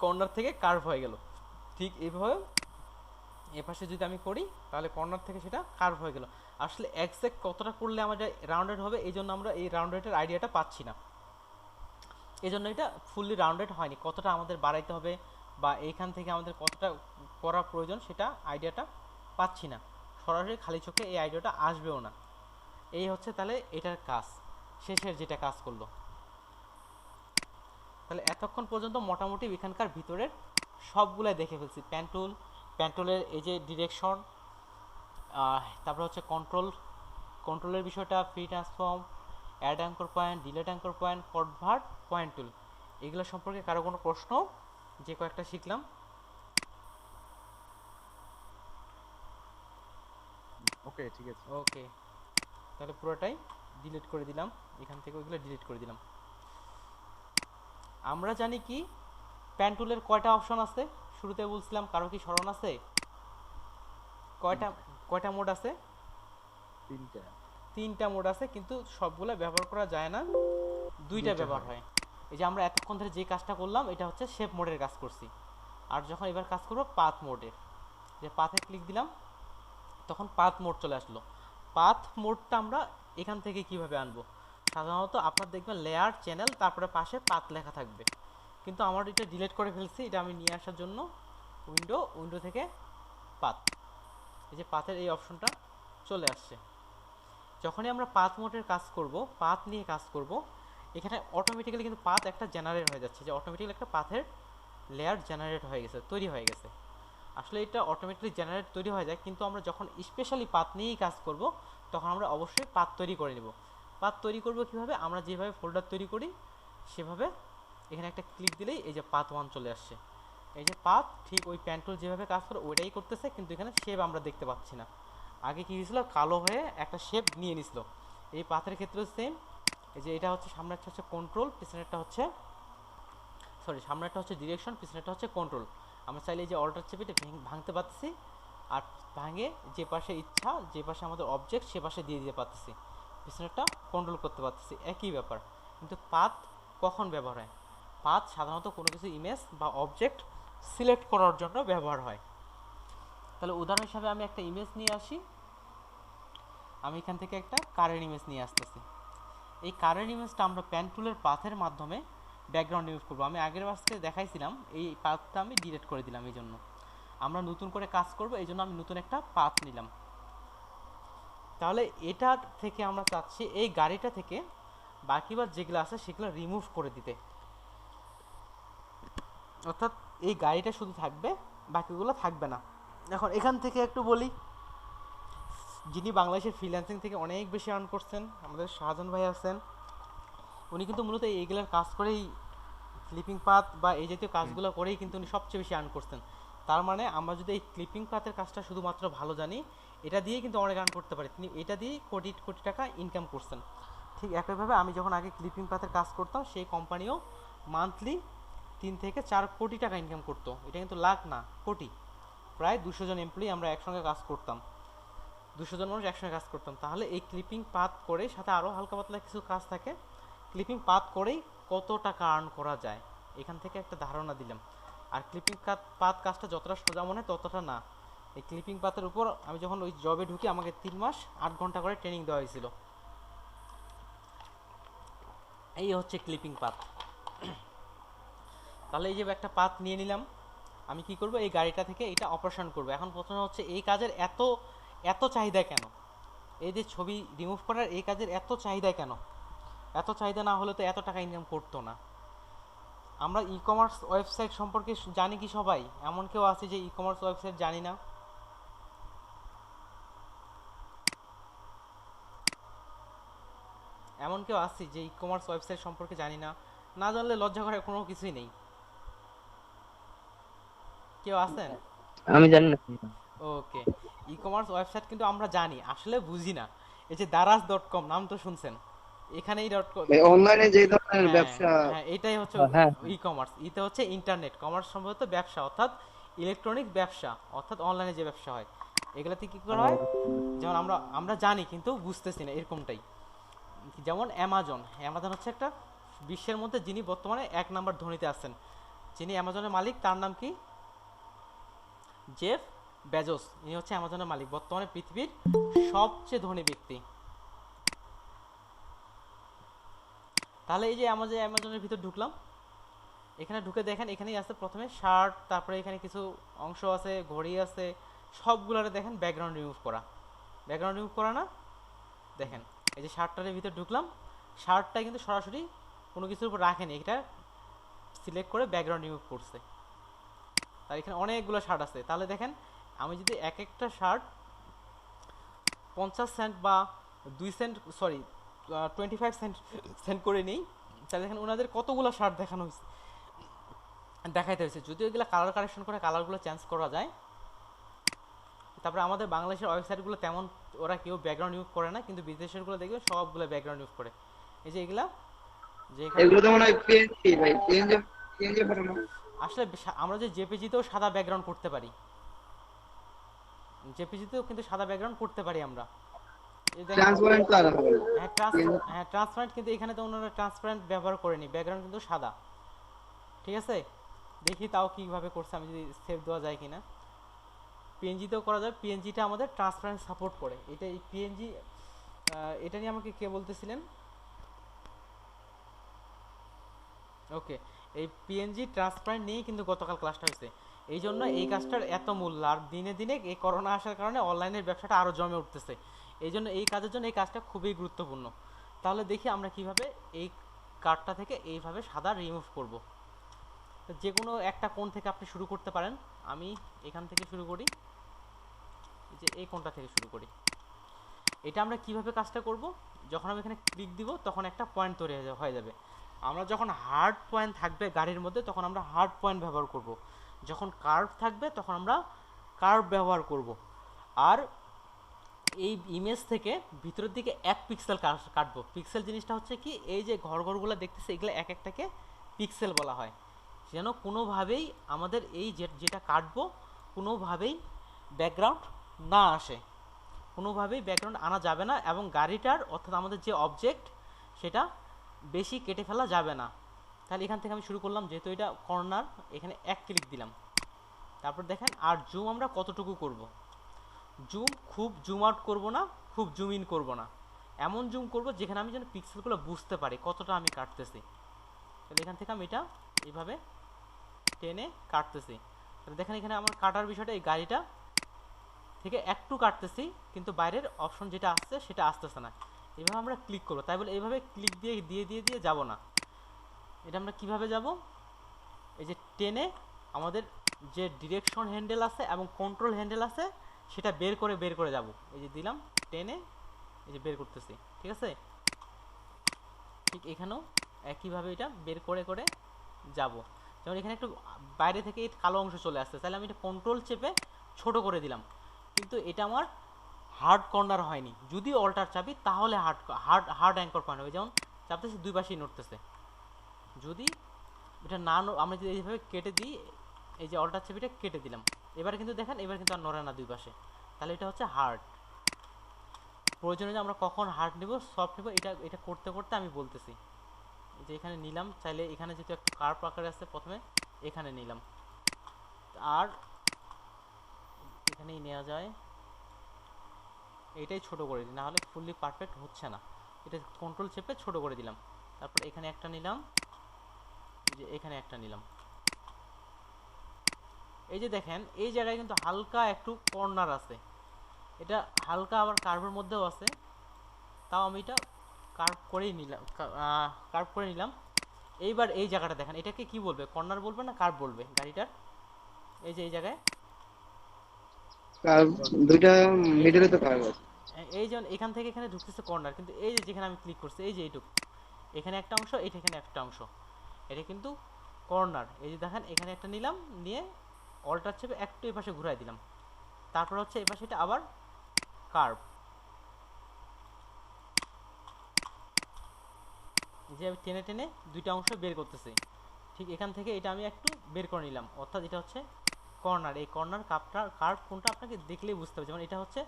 কর্নার থেকে কার্ভ হয়ে গেল। ঠিক এইভাবে এপাশে যদি আমি করি তাহলে কর্নার থেকে সেটা কার্ভ হয়ে গেল। আসলে এক্স্যাক্ট কতটা করলে আমাদের রাউন্ডেড হবে, এই জন্য আমরা এই রাউন্ডেডের আইডিয়াটা পাচ্ছি না। এই জন্য এটা ফুললি রাউন্ডেড হয়নি, কতটা আমাদের বাড়াইতে হবে বা এইখান থেকে আমাদের কতটা করা প্রয়োজন সেটা আইডিয়াটা পাচ্ছি না, সরাসরি খালি চোখে এই আইডিয়াটা আসবেও না। এই হচ্ছে তাহলে এটার কাজ, শেষের যেটা কাজ করলো। তাহলে এতক্ষণ পর্যন্ত মোটামুটি এখানকার ভিতরের সবগুলাই দেখে ফেলছি। প্যান্টুলের এই যে ডিরেকশন, তারপর হচ্ছে কন্ট্রোলের বিষয়টা, free transform, add anchor point, delete anchor point, convert point tool, এগুলো সম্পর্কে কারো কোনো প্রশ্ন? যে কয়েকটা শিখলাম। ওকে ঠিক আছে। ওকে, তাহলে পুরোটাই ডিলিট করে দিলাম, এখান থেকে ওইগুলো ডিলিট করে দিলাম। আমরা জানি কি প্যান টুলের কয়টা অপশন আছে, শুরুতে বলছিলাম, কারো কি স্মরণ আছে? কয়টা কয়টা মোড আছে? তিনটা মোড আছে, কিন্তু সবগুলো ব্যবহার করা যায় না, দুইটা ব্যবহার হয়। এই যে আমরা এতক্ষণ ধরে যে কাজটা করলাম এটা হচ্ছে শেপ মোডের কাজ করছি, আর যখন এবার কাজ করবো পাথ মোডের, যে পাথে ক্লিক দিলাম তখন পাথ মোড চলে আসলো। পাথ মোডটা আমরা এখান থেকে কিভাবে আনবো? সাধারণত আপনার দেখবেন লেয়ার, চ্যানেল, তারপরে পাশে পাথ লেখা থাকবে, কিন্তু আমার এটা ডিলিট করে ফেলছি। এটা আমি নিয়ে আসার জন্য উইন্ডো থেকে পাথ, এই যে পাথের এই অপশনটা চলে আসছে। যখনই আমরা পাথ মোডের কাজ করব, পাথ নিয়ে কাজ করব, এখানে অটোমেটিক্যালি কিন্তু পাথ একটা জেনারেট হয়ে যাচ্ছে, যে অটোমেটিক্যালি একটা পাথের লেয়ার জেনারেট হয়ে গেছে, তৈরি হয়ে গেছে। আসলে এটা অটোমেটিক্যালি জেনারেট তৈরি হয়ে যায়, কিন্তু আমরা যখন স্পেশালি পাথ নিয়েই কাজ করব তখন আমরা অবশ্যই পাথ তৈরি করে নেব। পাথ তৈরি করব কিভাবে? আমরা যেভাবে ফোল্ডার তৈরি করি সেভাবে এখানে একটা ক্লিক দিলেই এই যে পাথ 1 চলে আসছে। এই যে পাথ ঠিক ওই প্যান্টুল যেভাবে কাজ করে ওইটাই করতেছে, কিন্তু এখানে শেপ আমরা দেখতে পাচ্ছি না। আগে কি হয়েছিল, কালো হয়ে একটা শেপ নিয়ে নিছিল। এই পাথের ক্ষেত্রেও সেম, এই যে এটা হচ্ছে সামনেরটা হচ্ছে কন্ট্রোল, পিছনেরটা হচ্ছে সামনেরটা হচ্ছে ডিরেকশন, পিছনেরটা হচ্ছে কন্ট্রোল। আমরা চাইলে এই যে অল্টার চেপে ভাঙতে পারতেছি, আর ভাঙে যে পাশে ইচ্ছা, যে পাশে আমাদের অবজেক্ট সে পাশে দিয়ে দিতে পারতেছি, পিছনেরটা কন্ট্রোল করতে পারতেছি, একই ব্যাপার। কিন্তু পাথ কখন ব্যবহার হয়? পাথ সাধারণত কোনো কিছু ইমেজ বা অবজেক্ট সিলেক্ট করার জন্য ব্যবহার হয়। তাহলে উদাহরণ হিসাবে আমি একটা ইমেজ নিয়ে আসি, আমি এখান থেকে একটা কারের ইমেজ নিয়ে আসতেছি। এই কারের ইমেজটা আমরা প্যান টুলের পাথের মাধ্যমে ব্যাকগ্রাউন্ড ইউজ করবো। আমি আগের বাসকে দেখাইছিলাম, এই পাথটা আমি ডিলিট করে দিলাম, এই জন্য আমরা নতুন করে কাজ করব, এই জন্য আমি নতুন একটা পাথ নিলাম। তাহলে এটা থেকে আমরা চাচ্ছি এই গাড়িটা থেকে বাকিবার যেগুলো আছে সেগুলো রিমুভ করে দিতে, অর্থাৎ এই গাড়িটা শুধু থাকবে, বাকিগুলো থাকবে না। এখন এখান থেকে একটু বলি, যিনি বাংলাদেশের ফ্রিল্যান্সিং থেকে অনেক বেশি আর্ন করছেন, আমাদের শাহজাহান ভাই আছেন, উনি কিন্তু মূলত এইগুলোর কাজ করেই, ক্লিপিং পাথ বা এই জাতীয় কাজগুলো করেই কিন্তু উনি সবচেয়ে বেশি আর্ন করছেন। তার মানে আমরা যদি এই ক্লিপিং পাথের কাজটা শুধুমাত্র ভালো জানি, এটা দিয়েই কিন্তু অনেক আর্ন করতে পারি। তিনি এটা দিয়ে কোটি কোটি টাকা ইনকাম করছেন। ঠিক একইভাবে আমি যখন আগে ক্লিপিং পাথের কাজ করতাম, সেই কোম্পানিও মান্থলি 3 থেকে 4 কোটি টাকা ইনকাম করতো। এটা কিন্তু লাখ না, কোটি। প্রায় 200 জন এমপ্লয়ি আমরা একসঙ্গে কাজ করতাম, 200 জন মানুষ একসঙ্গে কাজ করতাম। তাহলে এই ক্লিপিং পাথ করে সাথে আরও হালকা পাতলা কিছু কাজ থাকে, ক্লিপিং পাথ করেই কত টাকা আর্ন করা যায় এখান থেকে একটা ধারণা দিলাম। আর ক্লিপিং পাথ কাজটা যতটা সোজা মনে হয় ততটা না। এই ক্লিপিং পাথের উপর আমি যখন ওই জবে ঢুকি আমাকে 3 মাস 8 ঘন্টা করে ট্রেনিং দেওয়া হয়েছিল। এই হচ্ছে ক্লিপিং পাথ। তাহলে এই যে একটা পাথ নিয়ে নিলাম, আমি কি করব, এই গাড়িটা থেকে এটা অপারেশন করব। এখন প্রশ্ন হচ্ছে এই কাজের এত চাহিদা কেন? এই যে ছবি রিমুভ করার এই কাজের এত চাহিদা কেন? এত চাহিদা না হলে তো এত টাকা ইনকাম করতো না। আমরা ই কমার্স ওয়েবসাইট সম্পর্কে জানি কি সবাই? এমন কেউ আছে যে ই কমার্স ওয়েবসাইট জানি না? এমন কেউ আছে যে ই কমার্স ওয়েবসাইট সম্পর্কে জানি না? না জানলে লজ্জা করার কোনো কিছুই নেই। কেউ আছেন? আমি জানি না। ওকে, ই কমার্স ওয়েবসাইট কিন্তু আমরা জানি, আসলে বুঝি না। এই যে daraz.com নাম তো শুনছেন, এখানেই .com, অনলাইনে যে ধরনের ব্যবসা, হ্যাঁ এটাই হচ্ছে হ্যাঁ ই কমার্স। ইতে হচ্ছে ইন্টারনেট কমার্স, সম্ভবত ব্যবসা, অর্থাৎ ইলেকট্রনিক ব্যবসা, অর্থাৎ অনলাইনে যে ব্যবসা হয় এগুলাতে কি করা হয়, যেমন আমরা জানি কিন্তু বুঝতেছি না, এরকমটাই। যেমন অ্যামাজন হচ্ছে একটা বিশ্বের মধ্যে যিনি বর্তমানে 1 নাম্বার ধনীতে আছেন, যিনি অ্যামাজনের মালিক, তার নাম কি? Jeff Bezos. ইনি হচ্ছে অ্যামাজনের মালিক, বর্তমানে পৃথিবীর সবচেয়ে ধনী ব্যক্তি। তাহলে এই যে আমাদের অ্যামাজনের ভিতর ঢুকলাম, এখানে ঢুকে দেখেন এখানেই আছে প্রথমে শার্ট, তারপরে এখানে কিছু অংশ আছে, ঘড়ি আছে, সবগুলোরে দেখেন ব্যাকগ্রাউন্ড রিমুভ করা। ব্যাকগ্রাউন্ড রিমুভ করা না, দেখেন এই যে শার্টটার ভিতর ঢুকলাম, শার্টটা কিন্তু সরাসরি কোনো কিছুর উপর রাখেনি, এটা সিলেক্ট করে ব্যাকগ্রাউন্ড রিমুভ করছে। তার এখানে অনেকগুলো শার্ট আছে, তাহলে দেখেন আমি যদি এক একটা শার্ট 50 সেন্ট বা 2 সেন্ট, সরি 25 সেন্ট করে নিই, তাহলে দেখেন ওনাদের কতগুলো শার্ট দেখানো হয়েছে, দেখাইতে হয়েছে। যদিও এগুলো কালার কারেকশন করে কালারগুলো চেঞ্জ করা যায়। তারপরে আমাদের বাংলাদেশের ওয়েবসাইটগুলো তেমন ওরা কেউ ব্যাকগ্রাউন্ড ইউজ করে না, কিন্তু বিদেশেরগুলো দেখবে সবগুলো ব্যাকগ্রাউন্ড ইউজ করে। এই যে এগুলা, যে এগুলো তো মনে হয় পিএনজি ভাই, পিএনজি পিএনজি ফটো না? আসলে আমরা যে জেপিজিতেও সাদা ব্যাকগ্রাউন্ড করতে পারি, জেপিজিতেও কিন্তু সাদা ব্যাকগ্রাউন্ড করতে পারি আমরা। এই দেখেন, ট্রান্সপারেন্ট তো আলাদা হবে। হ্যাঁ ট্রান্সপারেন্ট, কিন্তু এখানে তো ওনারা ট্রান্সপারেন্ট ব্যবহার করেনি, ব্যাকগ্রাউন্ড কিন্তু সাদা। ঠিক আছে, দেখি তাও কিভাবে করছে, আমি যদি সেভ দেওয়া যায় কিনা। পিএনজিতেও করা যায়, পিএনজিটা আমাদের ট্রান্সপারেন্ট সাপোর্ট করে। এটা এই পিএনজি, এটা নিয়ে আমাকে কে বলতেছিলেন? ওকে, এই পিএনজি ট্রান্সপারেন্ট নিয়েই কিন্তু গতকাল ক্লাসটা হয়েছে। এই জন্য এই কাজটার এত মূল্য, আর দিনে দিনে এই করোনা আসার কারণে অনলাইনের ব্যবসাটা আরও জমে উঠতেছে। এই জন্য এই কাজের জন্য এই কাজটা খুবই গুরুত্বপূর্ণ। তাহলে দেখি আমরা কিভাবে এই কার্ডটা থেকে এইভাবে সাদা রিমুভ করব। যে কোনো একটা কোণ থেকে আপনি শুরু করতে পারেন, আমি এখান থেকে শুরু করি, যে এই কোণটা থেকে শুরু করি। এটা আমরা কিভাবে কাজটা করব, যখন আমি এখানে ক্লিক দিব তখন একটা পয়েন্ট তৈরি হয়ে যাবে। আমরা যখন হার্ড পয়েন্ট থাকবে গাড়ির মধ্যে তখন আমরা হার্ড পয়েন্ট ব্যবহার করব, যখন কার্ভ থাকবে তখন আমরা কার্ভ ব্যবহার করব। আর এই ইমেজ থেকে ভিতরের দিকে 1 পিক্সেল কাটবো। পিক্সেল জিনিসটা হচ্ছে কি, এই যে ঘরগুলো দেখতেছে এগুলো এক একটাকে পিক্সেল বলা হয়, যেন কোনোভাবেই আমাদের এই যেটা কাটবো কোনোভাবেই ব্যাকগ্রাউন্ড না আসে, কোনোভাবেই ব্যাকগ্রাউন্ড আনা যাবে না, এবং গাড়িটার অর্থাৎ আমাদের যে অবজেক্ট সেটা বেশি কেটে ফেলা যাবে না। তাহলে এখান থেকে আমি শুরু করলাম, যেহেতু এটা কর্নার, এখানে 1 ক্লিক দিলাম। তারপর দেখেন আর জুম আমরা কতটুকু করব। জুম খুব জুম আউট করব না, খুব জুম ইন করব না, এমন জুম করব যেখানে আমি যেন পিক্সেলগুলো বুঝতে পারি কতটা আমি কাটতেছি। তাহলে এখান থেকে আমি এটা এইভাবে টেনে কাটতেছি। তাহলে দেখেন এখানে আমার কাটার বিষয়টা, এই গাড়িটা থেকে একটু কাটতেছি, কিন্তু বাইরের অপশন যেটা আসছে সেটা আসতেছে না। এইভাবে আমরা ক্লিক করবো, তাই বলে এইভাবে ক্লিক দিয়ে দিয়ে দিয়ে দিয়ে যাব না। এটা আমরা কিভাবে যাব, এই যে টেনে আমাদের যে ডিরেকশন হ্যান্ডেল আছে এবং কন্ট্রোল হ্যান্ডেল আছে সেটা বের করে যাব। এই যে দিলাম টেনে, এই যে বের করতেছি। ঠিক আছে, ঠিক এখানেও একইভাবে এটা বের করে যাব। যেমন এখানে একটু বাইরে থেকে এই কালো অংশ চলে আসছে, তাহলে আমি এটা কন্ট্রোল চেপে ছোট করে দিলাম, কিন্তু এটা আমার হার্ড কর্নার হয়নি। যদি অল্টার চাপি তাহলে হার্ড অ্যাঙ্কর পয়েন্ট হবে, যেমন চাপতেছি দুই পাশেই নড়তেছে। যদি এটা না আমরা যদি এইভাবে কেটে দিই, এই যে অল্টার চেপিটা কেটে দিলাম, এবার কিন্তু দেখেন এবার কিন্তু আর নড়ে না দুই পাশে, তাহলে এটা হচ্ছে হার্ড। প্রয়োজনে আমরা কখন হার্ড নেব সফট নেব এটা এটা করতে করতে আমি বলতেছি। এই যে এখানে নিলাম, চাইলে এখানে যেহেতু একটু কার্ভ আকারে আছে প্রথমে এখানে নিলাম, আর এখানেই নেওয়া যায়, এটাই ছোট করে দিই, না হলে ফুললি পারফেক্ট হচ্ছে না। এটা কন্ট্রোল চেপে ছোট করে দিলাম, তারপর এখানে একটা নিলাম, যে এখানে একটা নিলাম। এই যে দেখেন এই জায়গায় কিন্তু হালকা একটু কর্নার আছে, এটা হালকা আবার কার্ভের মধ্যেও আছে, তাও আমি এটা কার্ভ করে নিলাম। এইবার এই জায়গাটা দেখেন, এটাকে কি বলবে, কর্নার বলবে না কার্ভ বলবে গাড়িটার? এই যে এই জায়গায় কার্ভ দুইটা মিডলে তো কার্ভ আছে। এই যেমন এখান থেকে এখানে ঢুকতেছে কর্নার, কিন্তু এই যে যেখানে আমি ক্লিক করছি এই যে এইটুক, এখানে একটা অংশ, এটা এখানে একটা অংশ, এটা কিন্তু কর্নার। এই যে দেখেন এখানে একটা নিলাম, নিয়ে অল্টার চেপে একটু এই পাশে ঘুরাই দিলাম, তারপর হচ্ছে এই পাশে এটা আবার কার্ভ, যে আমি টেনে টেনে দুইটা অংশ বের করতেছি। ঠিক এখান থেকে এটা আমি একটু বের করে নিলাম, অর্থাৎ এটা হচ্ছে কর্নার। এই কর্নার কার্ভ কোনটা আপনাকে দেখলেই বুঝতে হবে, যেমন এটা হচ্ছে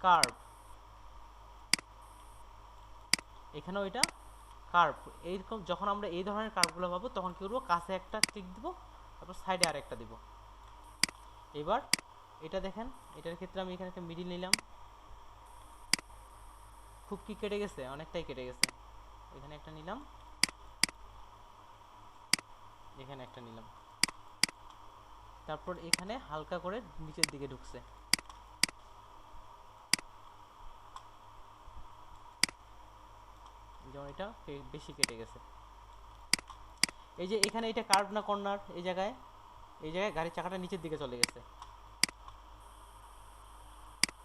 কার্ভ, এখানেও এটা কার্ভ। এইরকম যখন আমরা এই ধরনের কার্ভগুলো পাবো তখন কি করবো, কাছে একটা ক্লিক দিব, তারপর সাইডে আর একটা দিব। এবার এটা দেখেন, এটার ক্ষেত্রে আমি এখানে একটা মিডিল নিলাম, খুব কি কেটে গেছে, অনেকটাই কেটে গেছে। এখানে একটা নিলাম, এখানে একটা নিলাম, তারপর এখানে হালকা করে নিচের দিকে ঢুকছে, যেমন এটা বেশি কেটে গেছে। এই যে এখানে এটা কার্ভ না কর্নার, এই জায়গায় গাড়ির চাকাটা নিচের দিকে চলে গেছে,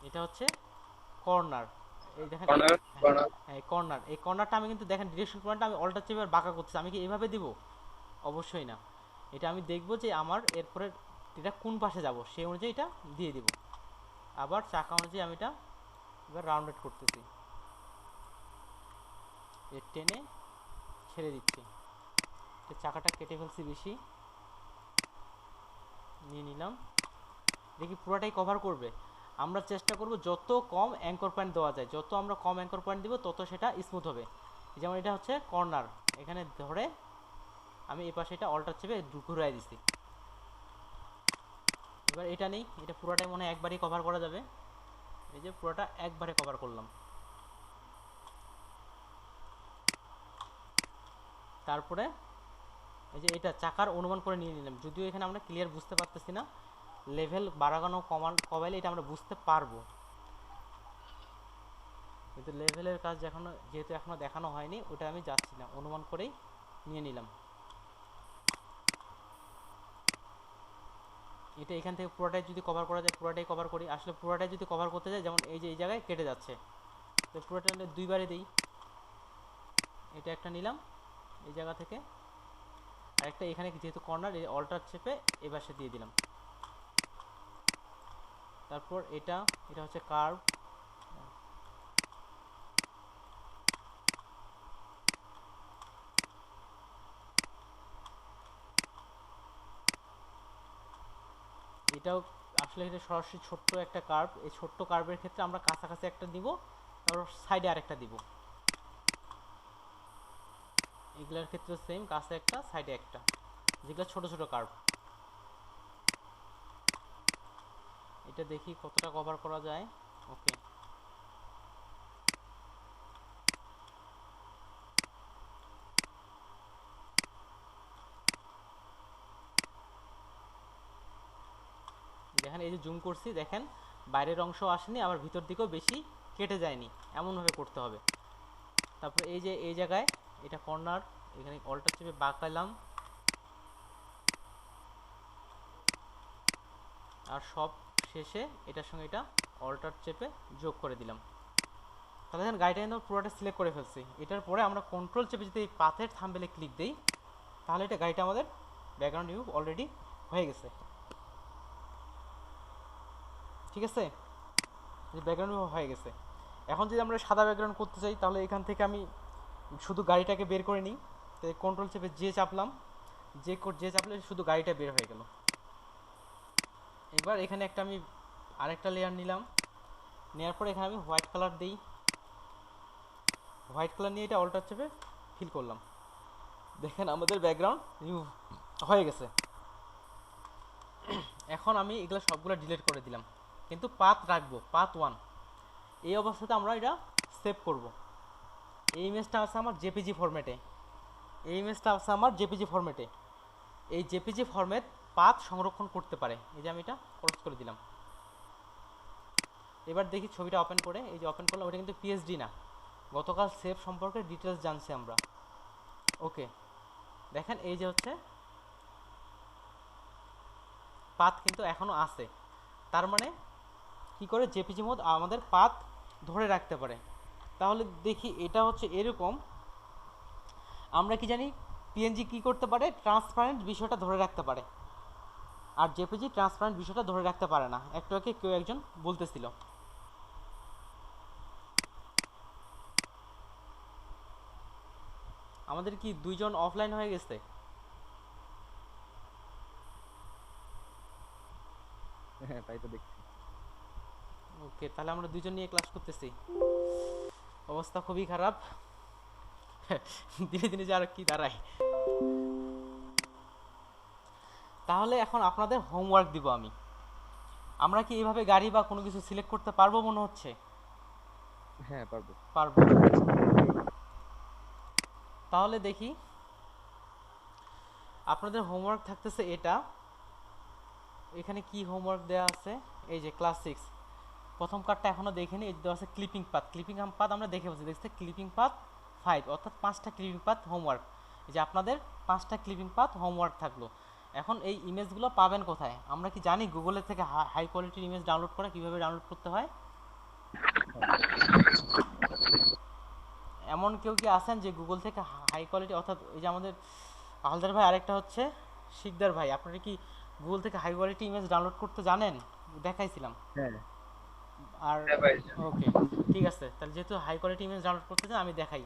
এটা হচ্ছে কর্নার। এই দেখেন কর্নার কর্নার হ্যাঁ কর্নার, এই কর্নারটা আমি কিন্তু দেখেন ডিরেকশন পয়েন্টটা আমি অল্টার চেপে বাঁকা করতেছি, আমি কি এইভাবে দিব? অবশ্যই না, এটা আমি দেখবো যে আমার এরপরে এটা কোন পাশে যাব সেই অনুযায়ী এটা দিয়ে দিব। আবার চাকা অনুযায়ী আমি এটা এবার রাউন্ডেড করতেছি, এর টেনে ছেড়ে দিচ্ছি, চাকাটা কেটে ফেলছি বেশি, নিয়ে নিলাম। দেখি পুরোটাই কভার করবে, আমরা চেষ্টা করব যত কম অ্যাঙ্কর পয়েন্ট দেওয়া যায়, যত আমরা কম অ্যাঙ্কর পয়েন্ট দিব তত সেটা স্মুথ হবে। যেমন এটা হচ্ছে কর্নার, এখানে ধরে আমি এই পাশে এটা অল্টার চেপে ঘুরাই দিছি। এবার এটা নেই, এটা পুরোটাই মনে হয় একবারই কভার করা যাবে, এই যে পুরোটা একবারে কভার করলাম। তারপরে এই যে এটা চাকার অনুমান করে নিয়ে নিলাম, যদিও এখানে আমরা ক্লিয়ার বুঝতে পারতেছি না, লেভেল বাড়ানো কমাইলে এটা আমরা বুঝতে পারবো, কিন্তু লেভেলের কাজ যেহেতু এখনো দেখানো হয়নি ওটা আমি যাচ্ছি না, অনুমান করেই নিয়ে নিলাম। এটা এখান থেকে পুরোটাই যদি কভার করা যায় পুরোটাই কভার করি, আসলে পুরোটাই যদি কভার করতে যাই যেমন এই যে এই জায়গায় কেটে যাচ্ছে, তো পুরোটা দুইবারে দিই। এটা একটা নিলাম এই জায়গা থেকে, আরেকটা এখানে যেহেতু কর্নার এই অল্টার চেপে এবার সে দিয়ে দিলাম। তারপর এটা হচ্ছে কার্ভ, এটাও আসলে এটা সরাসরি ছোট্ট একটা কার্ভ, এই ছোট্ট কার্ভের ক্ষেত্রে আমরা কাছাকাছি একটা দিব, তারপর সাইডে আরেকটা দিব, এগুলোর ক্ষেত্রে সেম, কাছে একটা সাইডে একটা, যেগুলো ছোট ছোট কার্ভ। এটা দেখি কতটা কভার করা যায়। ওকে, দেখেন এই যে জুম করছি, দেখেন বাইরের অংশ আসেনি, আবার ভিতর দিকেও বেশি কেটে যায়নি, এমনভাবে করতে হবে। তারপর এই যে এই জায়গায় এটা কর্নার, এখানে অল্টার চেপে বাঁকাইলাম, আর সব শেষে এটার সঙ্গে এটা অল্টার চেপে যোগ করে দিলাম। তাহলে দেখেন গাড়িটা কিন্তু পুরোটা সিলেক্ট করে ফেলছি। এটার পরে আমরা কন্ট্রোল চেপে যদি এই পাথের থাম্বেলে ক্লিক দিই তাহলে এটা গাড়িটা আমাদের ব্যাকগ্রাউন্ড ভিউ অলরেডি হয়ে গেছে, ঠিক আছে, ব্যাকগ্রাউন্ড ভিউ হয়ে গেছে। এখন যদি আমরা সাদা ব্যাকগ্রাউন্ড করতে চাই তাহলে এখান থেকে আমি শুধু গাড়িটাকে বের করে নিই, তো কন্ট্রোল চেপে যে চাপলাম, যে চাপলে শুধু গাড়িটা বের হয়ে গেল। এবার এখানে একটা আমি আরেকটা লেয়ার নিলাম, নেওয়ার পরে এখানে আমি হোয়াইট কালার দিই, হোয়াইট কালার নিয়ে এটা অল্টার চেপে ফিল করলাম, দেখেন আমাদের ব্যাকগ্রাউন্ড রিমুভ হয়ে গেছে। এখন আমি এগুলো সবগুলো ডিলিট করে দিলাম, কিন্তু পাথ রাখবো, পাথ 1। এই অবস্থাতে আমরা এটা সেভ করব। এই ইমেজটা আছে আমার জেপিজি ফরম্যাটে, এই জেপিজি ফরম্যাট পাথ সংরক্ষণ করতে পারে। এই যে আমি এটা ক্রস করে দিলাম। এবার দেখি ছবিটা ওপেন করে, এই যে ওপেন করলাম, ওটা কিন্তু পিএসডি না, গতকাল সেভ সম্পর্কে ডিটেলস জানছি আমরা। ওকে, দেখেন এই যে হচ্ছে পাথ কিন্তু এখনো আছে, তার মানে কি করে জেপিজি মোড আমাদের পাথ ধরে রাখতে পারে। তাহলে দেখি এটা হচ্ছে এরকম, আমরা কি জানি পিএনজি কি করতে পারে, ট্রান্সপারেন্ট বিষয়টা ধরে রাখতে পারে, আর জেপিজি ট্রান্সপারেন্ট বিষয়টা ধরে রাখতে পারে না, একটু আগে কেউ একজন বলতেছিল। আমাদের কি দুইজন অফলাইন হয়ে গেছে? হ্যাঁ তাই তো দেখছি। ওকে, তাহলে আমরা দুইজন নিয়ে ক্লাস করতেছি, অবস্থা খুবই খারাপ। দিনে দিনে যে আর কি দাঁড়ায়। তাহলে এখন আপনাদের হোমওয়ার্ক দিব আমি, আমরা কি এইভাবে গাড়ি বা কোনো কিছু সিলেক্ট করতে পারবো মনে হচ্ছে? হ্যাঁ পারবো। পারবো। তাহলে দেখি আপনাদের হোমওয়ার্ক থাকতেছে এটা, এখানে কি হোমওয়ার্ক দেওয়া আছে, এই যে ক্লাস 6 প্রথম কার্ডটা এখনো দেখিনি, এই যে দেওয়া আছে ক্লিপিং পাথ। ক্লিপিং পাথ আমরা দেখে বলছি, দেখছি ক্লিপিং পাথ 5, অর্থাৎ 5টা ক্লিপিং পাথ হোমওয়ার্ক। এই যে আপনাদের 5টা ক্লিপিং পাথ হোমওয়ার্ক থাকলো। এখন এই ইমেজগুলো পাবেন কোথায়? আমরা কি জানি গুগলের থেকে হাই কোয়ালিটির ইমেজ ডাউনলোড করা কীভাবে ডাউনলোড করতে হয়? এমন কেউ কি আছেন যে গুগল থেকে হাই কোয়ালিটি, অর্থাৎ এই যে আমাদের হালদার ভাই, আরেকটা হচ্ছে শিকদার ভাই, আপনারা কি গুগল থেকে হাই কোয়ালিটি ইমেজ ডাউনলোড করতে জানেন? দেখাইছিলাম। হ্যাঁ আর হ্যাঁ ভাই। ওকে, ঠিক আছে, তাহলে যেহেতু হাই কোয়ালিটি ইমেজ ডাউনলোড করতে চান আমি দেখাই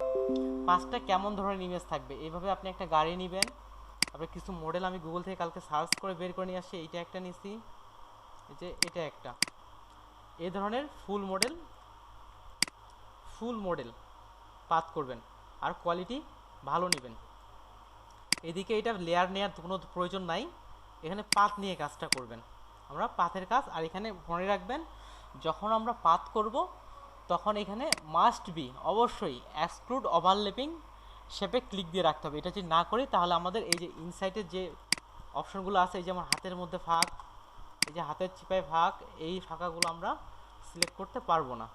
5টা কেমন ধরনের ইমেজ থাকবে। এইভাবে আপনি একটা গাড়ি নেবেন, তারপরে কিছু মডেল আমি গুগল থেকে কালকে সার্চ করে বের করে নিয়ে আসছি। এইটা একটা নিছি, এই যে এটা একটা, এই ধরনের ফুল মডেল পাথ করবেন, আর কোয়ালিটি ভালো নেবেন। এদিকে এটা লেয়ার নেওয়ার কোনো প্রয়োজন নাই, এখানে পাথ নিয়ে কাজটা করবেন, আমরা পাথের কাজ। আর এখানে মনে রাখবেন যখন আমরা পাথ করব তখন এখানে মাস্ট বি অবশ্যই এক্সক্লুড ওভারল্যাপিং শেপে ক্লিক দিয়ে রাখতে হবে। এটা যদি না করি তাহলে আমাদের এই যে ইনসাইটের যে অপশনগুলো আছে, এই যে আমার হাতের মধ্যে ফাঁক, এই যে হাতের চিপায় ফাঁক, এই ফাঁকাগুলো আমরা সিলেক্ট করতে পারবো না।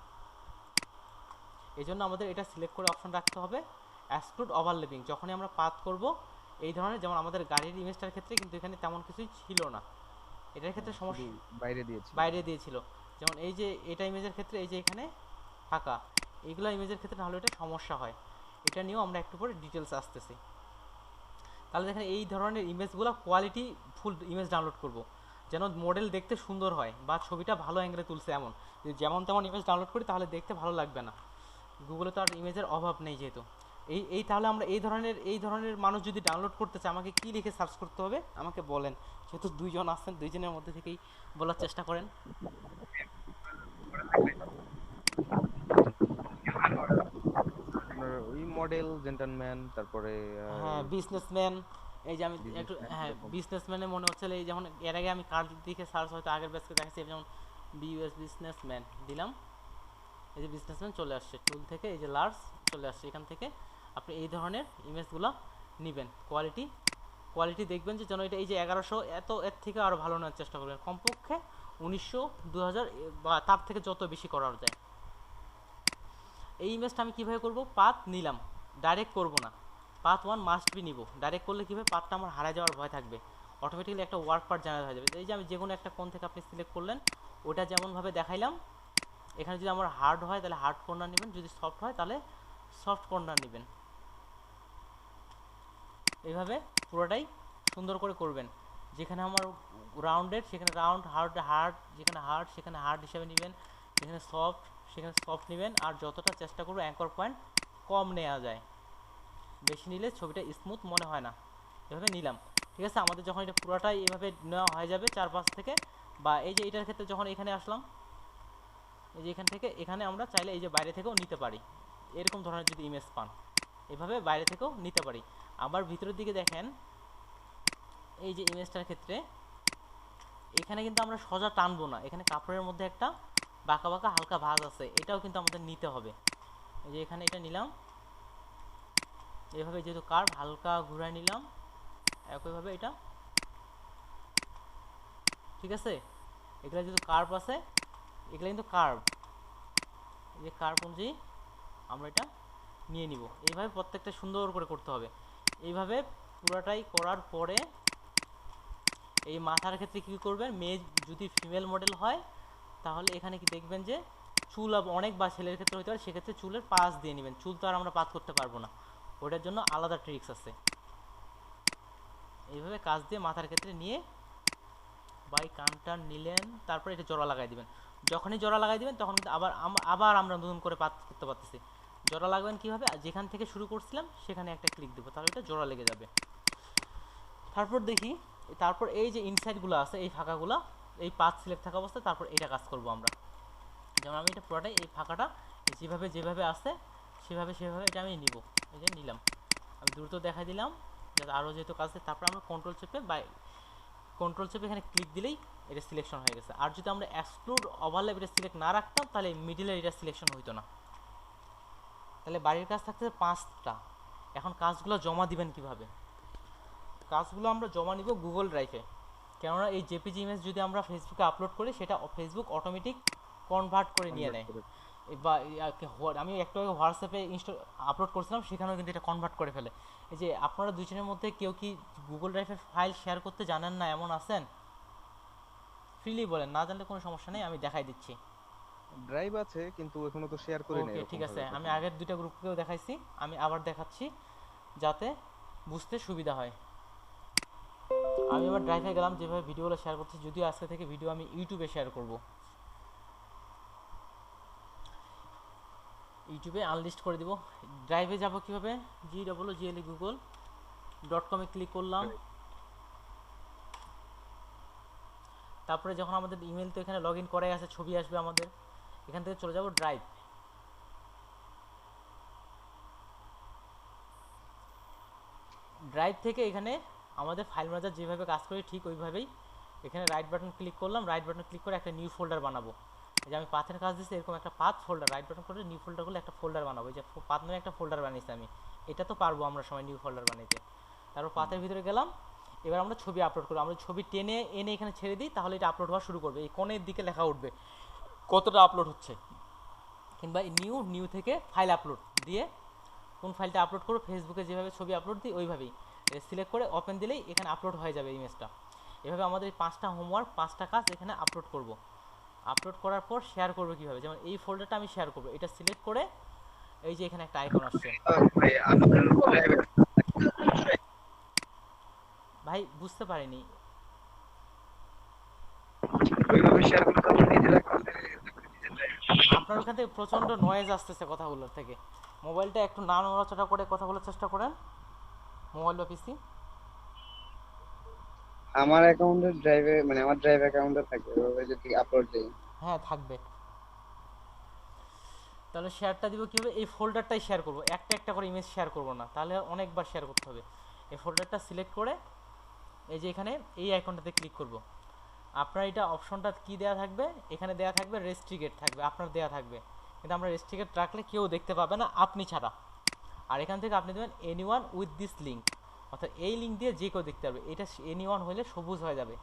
এই জন্য আমাদের এটা সিলেক্ট করে অপশন রাখতে হবে এক্সক্লুড ওভারল্যাপিং। যখনই আমরা পাথ করব এই ধরনের, যেমন আমাদের গাড়ির ইমেজটার ক্ষেত্রে কিন্তু এখানে তেমন কিছুই ছিল না, এটার ক্ষেত্রে সমস্যা বাইরে দিয়েছিল। যেমন এই যে এটা ইমেজের ক্ষেত্রে এই যে এখানে ফাঁকা, এইগুলো ইমেজের ক্ষেত্রে নাহলে এটা সমস্যা হয়। এটা নিয়েও আমরা একটু পরে ডিটেলস আসতেছি। তাহলে দেখেন এই ধরনের ইমেজগুলো কোয়ালিটি ফুল ইমেজ ডাউনলোড করব, যেন মডেল দেখতে সুন্দর হয় বা ছবিটা ভালো অ্যাঙ্গেলে তুলছে এমন। যদি যেমন তেমন ইমেজ ডাউনলোড করি তাহলে দেখতে ভালো লাগবে না, গুগলে তো আর ইমেজের অভাব নেই যেহেতু। তাহলে আমরা এই ধরনের মানুষ যদি ডাউনলোড করতে চাই আমাকে কি লিখে সার্চ করতে হবে আমাকে বলেন, যেহেতু 2জন আছেন, 2জনের মধ্যে থেকেই বলার চেষ্টা করেন। আপনার ওই মডেল জেন্টলম্যান, তারপরে হ্যাঁ বিজনেসম্যান, এই যে আমি একটু, বিজনেসম্যান হ্যাঁ এরকম। বিজনেসম্যানে মনে হচ্ছে এই যেমন এর আগে আমি কার দিকে সার্চ হয়তো আগের ব্যাচকে দেখাচ্ছি, যেমন বিইউএস বিজনেসম্যান দিলাম, এই যে বিজনেসম্যান চলে আসছে, টুল থেকে এই যে লার্জ চলে আসছে। এখান থেকে আপনি এই ধরনের ইমেজগুলো নেবেন, কোয়ালিটি দেখবেন যে যেন এটা এই যে 1100 এর থেকে আরও ভালো নেওয়ার চেষ্টা করবেন, কমপক্ষে 1900 2000 বা তার থেকে যত বেশি করা যায়। এই ইমেজটা আমি কীভাবে করব? পাথ নিলাম, ডাইরেক্ট করব না, পাথ 1 মাস্ট বি নিব। ডাইরেক্ট করলে কীভাবে পাথটা আমার হারায় যাওয়ার ভয় থাকবে, অটোমেটিক্যালি একটা ওয়ার্ক পার্ট জেনারেট হয়ে যাবে। এই যে আমি যে কোনো একটা কোণ থেকে আপনি সিলেক্ট করলেন, ওটা যেমনভাবে দেখাইলাম, এখানে যদি আমার হার্ড হয় তাহলে হার্ড কর্নার নেবেন, যদি সফট হয় তাহলে সফট কর্নার নেবেন। এইভাবে পুরোটাই সুন্দর করে করবেন। যেখানে আমার রাউন্ডেড সেখানে রাউন্ড, হার্ড যেখানে হার্ড সেখানে হার্ড হিসাবে নেবেন, যেখানে সফট সেখানে সফট নেবেন। আর যতটা চেষ্টা করবো অ্যাঙ্কর পয়েন্ট কম নেওয়া যায়, বেশি নিলে ছবিটা স্মুথ মনে হয় না। এভাবে নিলাম, ঠিক আছে। আমাদের যখন এটা পুরোটাই এভাবে নেওয়া হয়ে যাবে চারপাশ থেকে, বা এই যে এটার ক্ষেত্রে যখন এখানে আসলাম, এই যে এখান থেকে এখানে আমরা চাইলে এই যে বাইরে থেকেও নিতে পারি, এরকম ধরনের যদি ইমেজ পান এভাবে বাইরে থেকেও নিতে পারি। আবার ভিতরের দিকে দেখেন, এই যে ইমেজটার ক্ষেত্রে এখানে কিন্তু আমরা সোজা টানবো না, এখানে কাপড়ের মধ্যে একটা বাঁকা বাঁকা হালকা ভাঁজ আছে, এটাও কিন্তু আমাদের নিতে হবে। এই যে এখানে এটা নিলাম, এভাবে যেহেতু কার্ভ হালকা ঘুরায় নিলাম, একইভাবে এটা, ঠিক আছে। এগুলো যেহেতু কার্ভ আছে, এগুলো কিন্তু কার্ভ, এই যে কার্ভ অনুযায়ী আমরা এটা নিয়ে নিব। এইভাবে প্রত্যেকটা সুন্দর করে করতে হবে। এইভাবে পুরোটাই করার পরে এই মাথার ক্ষেত্রে কী করবেন, মেয়ে যদি ফিমেল মডেল হয় তাহলে এখানে কি দেখবেন যে চুল অনেক, বা ছেলের ক্ষেত্রে হতে পারে, সেক্ষেত্রে চুলের পাশ দিয়ে নেবেন। চুল তো আর আমরা পাত করতে পারবো না, ওটার জন্য আলাদা ট্রিক্স আছে। এইভাবে কাজ দিয়ে মাথার ক্ষেত্রে নিয়ে বাই কানটা নিলেন, তারপর এটা জোড়া লাগাই দিবেন। যখনই জোড়া লাগাই দিবেন তখন কিন্তু আবার আমরা নতুন করে পাত করতে পারতেছি। জোড়া লাগাবেন কীভাবে? যেখান থেকে শুরু করছিলাম সেখানে একটা ক্লিক দেবো, তাহলে এটা জোড়া লেগে যাবে। তারপর দেখি, তারপর এই যে ইনসাইডগুলো আছে, এই ফাঁকাগুলো, এই পাথ সিলেক্ট থাকা অবস্থায় তারপর এটা কাজ করব আমরা। যেমন আমি এটা পুরোটাই এই ফাঁকাটা যেভাবে আছে সেভাবে এটা আমি নিব। এই যে নিলাম, আমি দ্রুত দেখাই দিলাম যাতে আরও যেহেতু কাজ আছে। তারপর আমরা কন্ট্রোল চেপে এখানে ক্লিক দিলেই এটা সিলেকশন হয়ে গেছে। আর যদি আমরা এক্সক্লুড ওভারল্যাপ এটা সিলেক্ট না রাখতাম তাহলে মিডিলের এটা সিলেকশন হইতো না। তাহলে বাড়ির কাজ থাকতে 5টা। এখন কাজগুলো জমা দিবেন কিভাবে? কাজগুলো আমরা জমা নিব গুগল ড্রাইভে, কেননা এই জেপিজি ইমেজ যদি আমরা ফেসবুকে আপলোড করি সেটা ফেসবুক অটোমেটিক কনভার্ট করে নিয়ে নেয়। বা আমি একটু আগে হোয়াটসঅ্যাপে আপলোড করছিলাম, সেখানেও কিন্তু এটা কনভার্ট করে ফেলে। এই যে আপনারা দুজনের মধ্যে কেউ কি গুগল ড্রাইভের ফাইল শেয়ার করতে জানেন না এমন আছেন? ফ্রিলি বলেন, না জানলে কোনো সমস্যা নেই, আমি দেখাই দিচ্ছি। ড্রাইভ আছে কিন্তু এখনো তো শেয়ার করি নাই ওকে, ঠিক আছে, আমি আগের দুইটা গ্রুপকেও দেখাইছি, আমি আবার দেখাচ্ছি যাতে বুঝতে সুবিধা হয়। আমি এবার ড্রাইভে গেলাম, যেভাবে ভিডিওগুলো শেয়ার করছি, যদিও আজকে থেকে ভিডিও আমি ইউটিউবে শেয়ার করব। ইউটিউবে আনলিস্ট করে দিব। ড্রাইভে যাব কিভাবে? GWGLE-google.com-এ ক্লিক করলাম। তারপরে যখন আমাদের ইমেল তো এখানে লগ ইন করাই আছে, ছবি আসবে আমাদের, এখান থেকে চলে যাব ড্রাইভ। ড্রাইভ থেকে এখানে আমাদের ফাইল ম্যানেজার যেভাবে কাজ করে ঠিক ওইভাবেই এখানে রাইট বাটন ক্লিক করলাম। রাইট বাটন ক্লিক করে একটা নিউ ফোল্ডার বানাবো। এই যে আমি পাথের কাজ দিচ্ছি, এরকম একটা পাথ ফোল্ডার, রাইট বাটন করে নিউ ফোল্ডার করলে একটা ফোল্ডার বানাবো। এই যে পাথ নামে একটা ফোল্ডার বানিয়েছি আমি, এটা তো পারবো আমরা সময় নিউ ফোল্ডার বানাইতে। তারপর পাথের ভিতরে গেলাম, এবার আমরা ছবি আপলোড করবো। আমরা ছবি টেনে এনে এখানে ছেড়ে দিই, তাহলে এটা আপলোড হওয়া শুরু করবে। এই কোণের দিকে লেখা উঠবে কতটা আপলোড হচ্ছে, কিংবা নিউ থেকে ফাইল আপলোড দিয়ে কোন ফাইলটা আপলোড করবো, ফেসবুকে যেভাবে ছবি আপলোড দিই ওইভাবেই সিলেক্ট করে ওপেন দিলেই এখানে আপলোড হয়ে যাবে ইমেজটা। এভাবে আমাদের এই 5টা হোমওয়ার্ক, 5টা কাজ এখানে আপলোড করব। আপলোড করার পর শেয়ার করবো কীভাবে, যেমন এই ফোল্ডারটা আমি শেয়ার করবো, এটা সিলেক্ট করে এই যে এখানে একটা আইকন আসছে। ভাই বুঝতে পারিনি, আপনার ওখান থেকে প্রচণ্ড নয়েজ আসতেছে কথাগুলোর থেকে। মোবাইলটা একটু না নড়াচড়া করে কথা বলার চেষ্টা করেন, মোবাইল বা পিসি। আমার অ্যাকাউন্টের ড্রাইভে, মানে আমার ড্রাইভ অ্যাকাউন্টে থাকে, ওই যদি আপলোড দেই। হ্যাঁ থাকবে। তাহলে শেয়ারটা দিব কীভাবে? এই ফোল্ডারটাই শেয়ার করব, একটা একটা করে ইমেজ শেয়ার করব না, তাহলে অনেকবার শেয়ার করতে হবে। এই ফোল্ডারটা সিলেক্ট করে এই যে এখানে এই আইকনটাতে ক্লিক করব। আপনার এটা অপশনটা কি দেয়া থাকবে, এখানে দেয়া থাকবে রেস্ট্রিক্টেড থাকবে, আপনার দেয়া থাকবে, কিন্তু আমরা রেস্ট্রিক্টেড রাখলে কেউ দেখতে পাবে না আপনি ছাড়া। আর এখান থেকে আপনি দেবেন এনিওয়ান উইথ দিস লিঙ্ক, অর্থাৎ এই লিঙ্ক দিয়ে যে কেউ দেখতে পারবে। এটা এনিওয়ান হলে সবুজ হয়ে যাবে,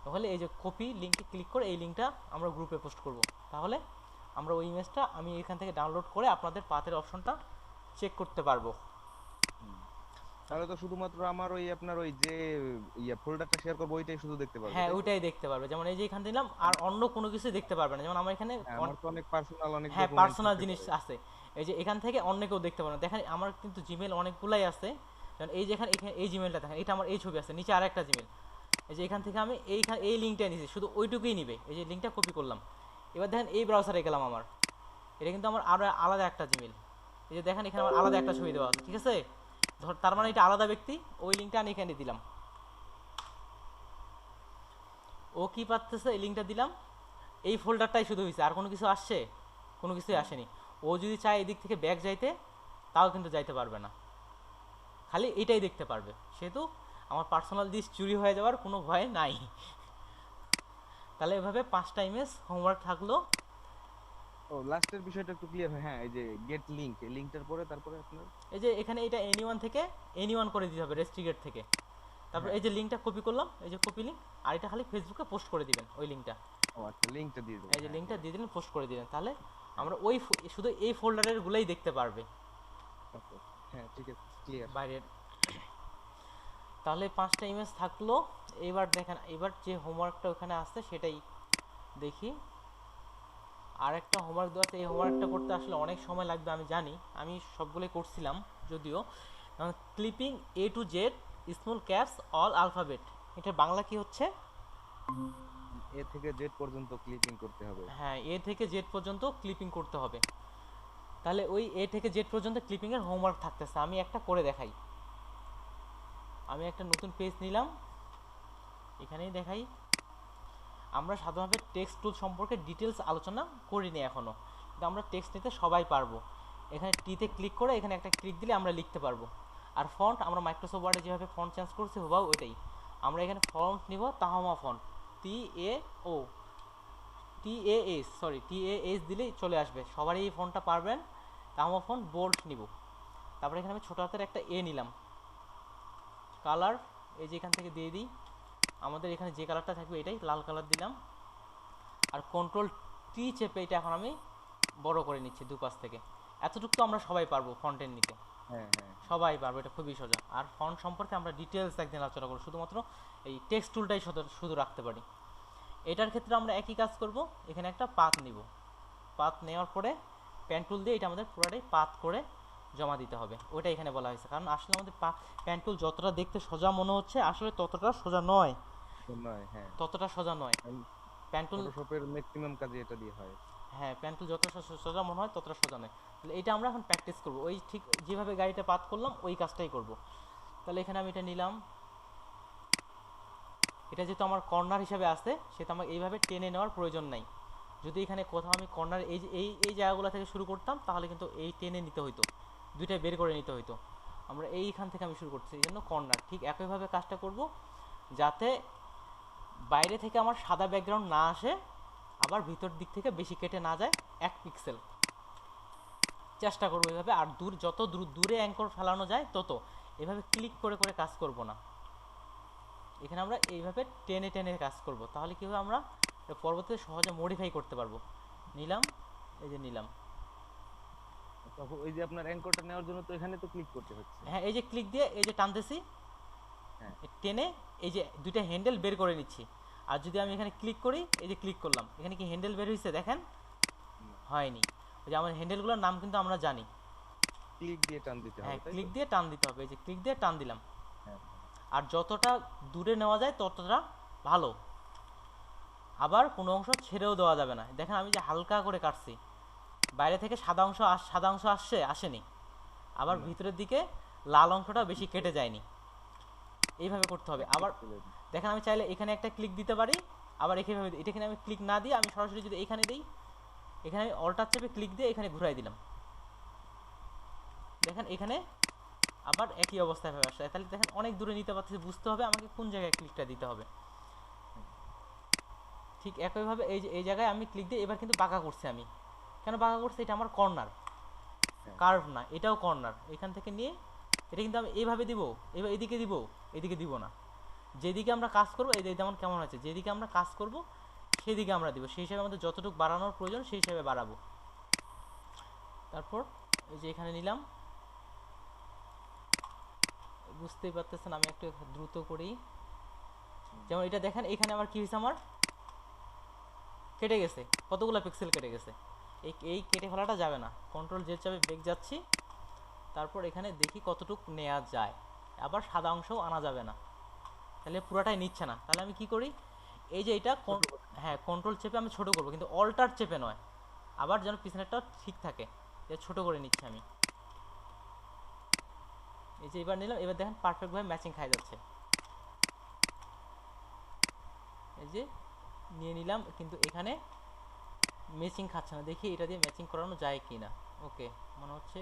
তাহলে এই যে কপি লিঙ্কে ক্লিক করে এই লিঙ্কটা আমরা গ্রুপে পোস্ট করব। তাহলে আমরা ওই ইমেজটা আমি এখান থেকে ডাউনলোড করে আপনাদের পাথের অপশনটা চেক করতে পারবো। তাহলে তো শুধুমাত্র আমার ওই আপনার ওই যে ফোল্ডারটা শেয়ার করব ওইটাই শুধু দেখতে পারবো। হ্যাঁ ওইটাই দেখতে পারবে, যেমন এই যে এখান দিলাম, আর অন্য কোনো কিছু দেখতে পারবে না। যেমন আমার এখানে আমার তো অনেক পার্সোনাল, অনেক হ্যাঁ ডকুমেন্ট পার্সোনাল জিনিস আছে, এই যে এখান থেকে অন্য কেউ দেখতে পারবে না। দেখেন আমার কিন্তু জিমেল অনেকগুলাই আছে, যেমন এই যে এখানে এই জিমেলটা দেখেন, এটা আমার এই ছবি আছে, নিচে আরেকটা জিমেল। এই যে এখান থেকে আমি এই লিঙ্কটা নিয়েছি, শুধু ওইটুকুই নিবে। এই যে লিঙ্কটা কপি করলাম, এবার দেখেন এই ব্রাউজারে গেলাম, আমার এটা কিন্তু আমার আরও আলাদা একটা জিমেল। এই যে দেখেন এখানে আমার আলাদা একটা ছবি দেওয়া আছে, ঠিক আছে? ধর তার মানে এটা আলাদা ব্যক্তি, ওই লিঙ্কটা আমি এখানে দিলাম। ও কি পাচ্ছে, এই লিঙ্কটা দিলাম, এই ফোল্ডারটাই শুধু হয়েছে, আর কোনো কিছু আসছে? কোনো কিছুই আসেনি। ও যদি চায় এদিক থেকে ব্যাক যাইতে, তাও কিন্তু যাইতে পারবে না, খালি এটাই দেখতে পারবে। সেহেতু আমার পার্সোনাল জিনিস চুরি হয়ে যাওয়ার কোনো ভয় নাই। তাহলে এভাবে 5টা ইমেজ হোমওয়ার্ক থাকলো। ও লাস্টের বিষয়টা একটু ক্লিয়ার হয়। হ্যাঁ এই যে গেট লিংক, এই লিংকটার পরে তারপরে আপনার এই যে এখানে এটা এনিওয়ান থেকে এনিওয়ান করে দিতে হবে, রেস্ট্রিক্টেড থেকে। তারপর এই যে লিঙ্কটা কপি করলাম, এই যে কপি লিঙ্ক, আর এটা খালি ফেসবুকে পোস্ট করে দিবেন ওই লিঙ্কটা। ও আচ্ছা লিংকটা দিয়ে দেব। এই যে লিঙ্কটা দিয়ে দিলেন, পোস্ট করে দিলেন, তাহলে আমরা ওই শুধু এই ফোল্ডারের গুলাই দেখতে পারবে। হ্যাঁ ঠিক আছে, ক্লিয়ার। বাইরের। তাহলে 5টা ইমেজ থাকলো। এবার দেখেন, এবার যে হোমওয়ার্কটা ওখানে আসছে সেটাই দেখি। আর একটা হোমওয়ার্ক দেওয়া আছে, এই হোমওয়ার্কটা করতে আসলে অনেক সময় লাগবে আমি জানি, আমি সবগুলোই করছিলাম যদিও। Clipping A to Z small caps all alphabet, এটা বাংলা কি হচ্ছে? এ থেকে জেড পর্যন্ত ক্লিপিং করতে হবে। হ্যাঁ A থেকে Z পর্যন্ত ক্লিপিং করতে হবে। তাহলে ওই A থেকে Z পর্যন্ত ক্লিপিংয়ের হোমওয়ার্ক থাকতেছে, আমি একটা করে দেখাই। আমি একটা নতুন পেজ নিলাম, এখানেই দেখাই। আমরা সাধারণভাবে টেক্সট টুল সম্পর্কে ডিটেলস আলোচনা করিনি এখনও, কিন্তু আমরা টেক্সট নিতে সবাই পারবো। এখানে টিতে ক্লিক করে এখানে একটা ক্লিক দিলে আমরা লিখতে পারবো। আর ফন্ট আমরা মাইক্রোসফট ওয়ার্ডে যেভাবে ফন্ট চেঞ্জ করছি হুবাহু ওইটাই। আমরা এখানে ফন্ট নিব তাহমা ফন্ট, TAS দিলেই চলে আসবে, সবারই এই ফন্টটা পারবেন। তাহমা ফন্ট বোল্ড নিব। তারপরে এখানে আমি ছোটো হাতের একটা এ নিলাম, কালার এই যে এখান থেকে দিয়ে দিই, আমাদের এখানে যে কালারটা থাকবে এটাই লাল কালার দিলাম। আর কন্ট্রোল টি চেপে এটা এখন আমি বড় করে নিচ্ছি দুপাশ থেকে। এতটুকু তো আমরা সবাই পারবো ফন্টের নিতে, হ্যাঁ হ্যাঁ সবাই পারবো, এটা খুবই সোজা। আর ফন্ট সম্পর্কে আমরা ডিটেলস একদিন আলোচনা করবো, শুধুমাত্র এই টেক্সট টুলটাই শুধু রাখতে পারি। এটার ক্ষেত্রে আমরা একই কাজ করব, এখানে একটা পাত নিব, পাত নেওয়ার পরে পেন টুল দিয়ে এটা আমাদের পুরোটাই পাত করে জমা দিতে হবে, ওটা এখানে বলা হয়েছে। কারণ আসলে আমাদের পেন টুল যতটা দেখতে সোজা মনে হচ্ছে আসলে ততটা সোজা নয়, নয়, হ্যাঁ ততটা সোজা নয় পেন টুল। ফটোশপের ম্যাক্সিমাম কাজে এটা দিয়ে হয়। হ্যাঁ, পেন টুল যত সোজা মনে হয় ততটা সোজা নয়। তাহলে এটা আমরা এখন প্র্যাকটিস করব, ওই ঠিক যেভাবে গাড়িটা পাত করলাম ওই কাজটাই করব। তাহলে এখানে আমি এটা নিলাম, এটা যেহেতু আমার কর্নার হিসাবে আসে সেটা আমার এইভাবে টেনে নেওয়ার প্রয়োজন নাই। যদি এখানে কোথাও আমি কর্নার এই যে এই জায়গাগুলো থেকে শুরু করতাম তাহলে কিন্তু এই টেনে নিতে হইতো, দুইটা বের করে নিতে হইতো। আমরা এইখান থেকে আমি শুরু করছি, এই জন্য কর্নার। ঠিক একইভাবে কাজটা করব যাতে বাইরে থেকে আমার সাদা ব্যাকগ্রাউন্ড না আসে, আবার ভিতর দিক থেকে বেশি কেটে না যায় 1 পিক্সেল। চেষ্টা করবো এইভাবে। আর যত দূরে অ্যাঙ্কর ফেলানো যায় তত, এভাবে ক্লিক করে করে কাজ করব না, এখানে আমরা এইভাবে টেনে টেনে কাজ করব। তাহলে কী হবে, আমরা পরবর্তীতে সহজে মডিফাই করতে পারবো। নিলাম, এই যে নিলাম। তখন ওই যে আপনার অ্যাঙ্করটা নেওয়ার জন্য তো এখানে তো ক্লিক করতে হচ্ছে। হ্যাঁ, এই যে ক্লিক দিয়ে এই যে টানতেছি, হ্যাঁ টেনে এই যে দুইটা হ্যান্ডেল বের করে নিচ্ছি। আর যদি আমি এখানে ক্লিক করি, এই যে ক্লিক করলাম, এখানে কি হ্যান্ডেল বের হয়েছে দেখেন? হয়নি। ওই যে আমার হ্যান্ডেলগুলোর নাম কিন্তু আমরা জানি। ক্লিক দিয়ে টান দিতে হবে, হ্যাঁ, তাই ক্লিক তো? দিয়ে টান দিতে হবে, এই যে ক্লিক দিয়ে টান দিলাম। হ্যাঁ আর যতটা দূরে নেওয়া যায় ততটা ভালো, আবার কোনো অংশ ছেড়েও দেওয়া যাবে না। দেখেন আমি যে হালকা করে কাটছি, বাইরে থেকে সাদা অংশ আসেনি, আবার ভিতরের দিকে লাল অংশটা বেশি কেটে যায়নি। এইভাবে করতে হবে। আবার দেখেন আমি চাইলে এখানে একটা ক্লিক দিতে পারি, আবার এইভাবে এটা কিনে আমি ক্লিক না দিয়ে আমি সরাসরি যদি এখানে দিই, এখানে আমি অল্টার চেপে ক্লিক দিয়ে এখানে ঘুরাই দিলাম, দেখেন এখানে আবার একই অবস্থায় ভাবে আসছে। তাহলে দেখেন অনেক দূরে নিতে পারতেছি, বুঝতে হবে আমাকে কোন জায়গায় ক্লিকটা দিতে হবে। ঠিক একইভাবে এই যে এই জায়গায় আমি ক্লিক দিয়ে এবার কিন্তু বাঁকা করছি। আমি কেন বাঁকা করছি? এটা আমার কর্নার, কার্ভ না, এটাও কর্নার। এখান থেকে নিয়ে এটা কিন্তু আমি এইভাবে দিব, এবার এদিকে দিব, এদিকে দিব না। যেদিকে আমরা কাজ করবো, এই যেমন কেমন আছে, যেদিকে আমরা কাজ করব সেদিকে আমরা দিব, সেই হিসাবে আমাদের যতটুকু বাড়ানোর প্রয়োজন সেই হিসাবে বাড়াবো। তারপর এই যে এখানে নিলাম, বুঝতেই পারতেছেন আমি একটু দ্রুত করি। যেমন এটা দেখেন এখানে আবার কি হয়েছে, আমার কেটে গেছে, কতগুলো পিক্সেল কেটে গেছে। এই কেটে ফেলাটা যাবে না, কন্ট্রোল জেড চাপে ব্রেক যাচ্ছি, তারপর এখানে দেখি কতটুকু নেওয়া যায়। আবার সাদা অংশও আনা যাবে না, তাহলে পুরোটাই নিচ্ছে না। তাহলে আমি কি করি, এই যে এটা হ্যাঁ কন্ট্রোল চেপে আমি ছোট করব, কিন্তু অল্টার চেপে নয়, আবার যেন পিছনেরটাও ঠিক থাকে, ছোট করে নিচ্ছি আমি। এই যে এবার নিলাম, এবার দেখেন পারফেক্টভাবে ম্যাচিং খাই যাচ্ছে। এই যে নিয়ে নিলাম, কিন্তু এখানে ম্যাচিং খাচ্ছে না। দেখি এটা দিয়ে ম্যাচিং করানো যায় কি না। ওকে, মনে হচ্ছে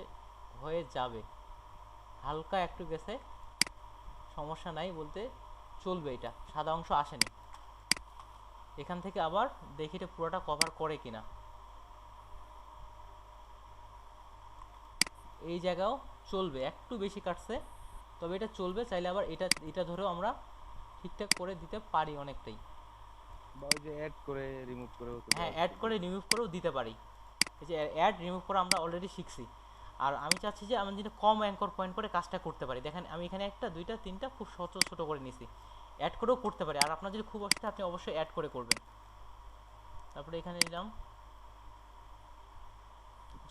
হয়ে যাবে, হালকা একটু গেছে, সমস্যা নাই বলতে চলবে। এটা সাদা অংশ আসেনি, এখান থেকে আবার দেখি এটা পুরোটা কভার করে কিনা। এই জায়গাও চলবে, একটু বেশি কাটছে তবে এটা চলবে। চাইলে আবার এটা ধরেও আমরা ঠিকঠাক করে দিতে পারি অনেকটাই। বা ওই যে অ্যাড করে রিমুভ করেও তো হ্যাঁ, অ্যাড করে রিমুভ করেও দিতে পারি। এই যে অ্যাড রিমুভ করা আমরা অলরেডি শিখছি। আর আমি চাচ্ছি যে আমি যেন কম অ্যাঙ্কর পয়েন্ট করে কাজটা করতে পারি। দেখেন আমি এখানে একটা, দুইটা, তিনটা খুব ছোট করে নিছি, অ্যাড করেও করতে পারি। আর আপনার যদি খুব অসুবিধা আপনি অবশ্যই অ্যাড করে করবেন। তারপরে এখানে নিলাম,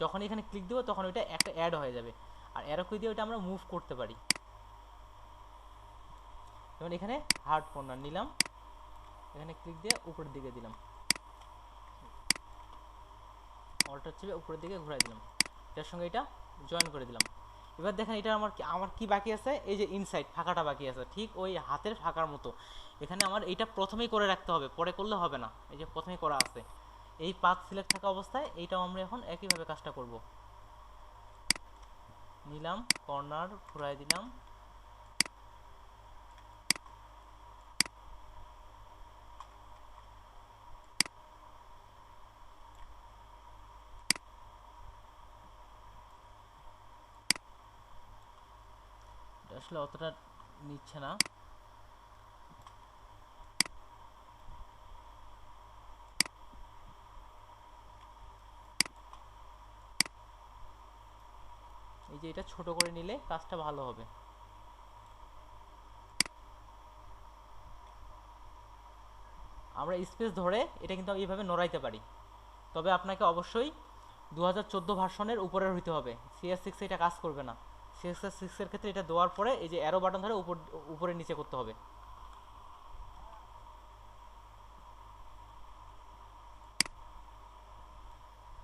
যখন এখানে ক্লিক দেবো তখন ওইটা একটা অ্যাড হয়ে যাবে। আর অ্যারো কি দিয়ে ওইটা আমরা মুভ করতে পারি। যেমন এখানে হার্ড কর্নার নিলাম, এখানে ক্লিক দিয়ে উপরের দিকে দিলাম, অল্টার চেপে উপরের দিকে ঘুরাই দিলাম, এটার সঙ্গে এটা জয়েন করে দিলাম। এবার দেখেন এটা আমার কি বাকি আছে, এই যে ইনসাইড ফাঁকাটা বাকি আছে, ঠিক ওই হাতের ফাঁকার মতো। এখানে আমার এইটা প্রথমেই করে রাখতে হবে, পরে করলে হবে না। এই যে প্রথমেই করা আছে, এই পাথ সিলেক্ট থাকা অবস্থায় এইটাও আমরা এখন একইভাবে কাজটা করব। নিলাম, কর্নার ঘুরাই দিলাম, আসলে অতটা নিচ্ছে না, যে এটা ছোট করে নিলে কাজটা ভালো হবে। আমরা স্পেস ধরে এটা কিন্তু এইভাবে নড়াইতে পারি, তবে আপনাকে অবশ্যই 2014 ভার্সনের উপরের হইতে হবে। CS6 এটা কাজ করবে না। CS6 এর ক্ষেত্রে এটা দেওয়ার পরে এই যে অ্যারো বাটন ধরে উপরে নিচে করতে হবে।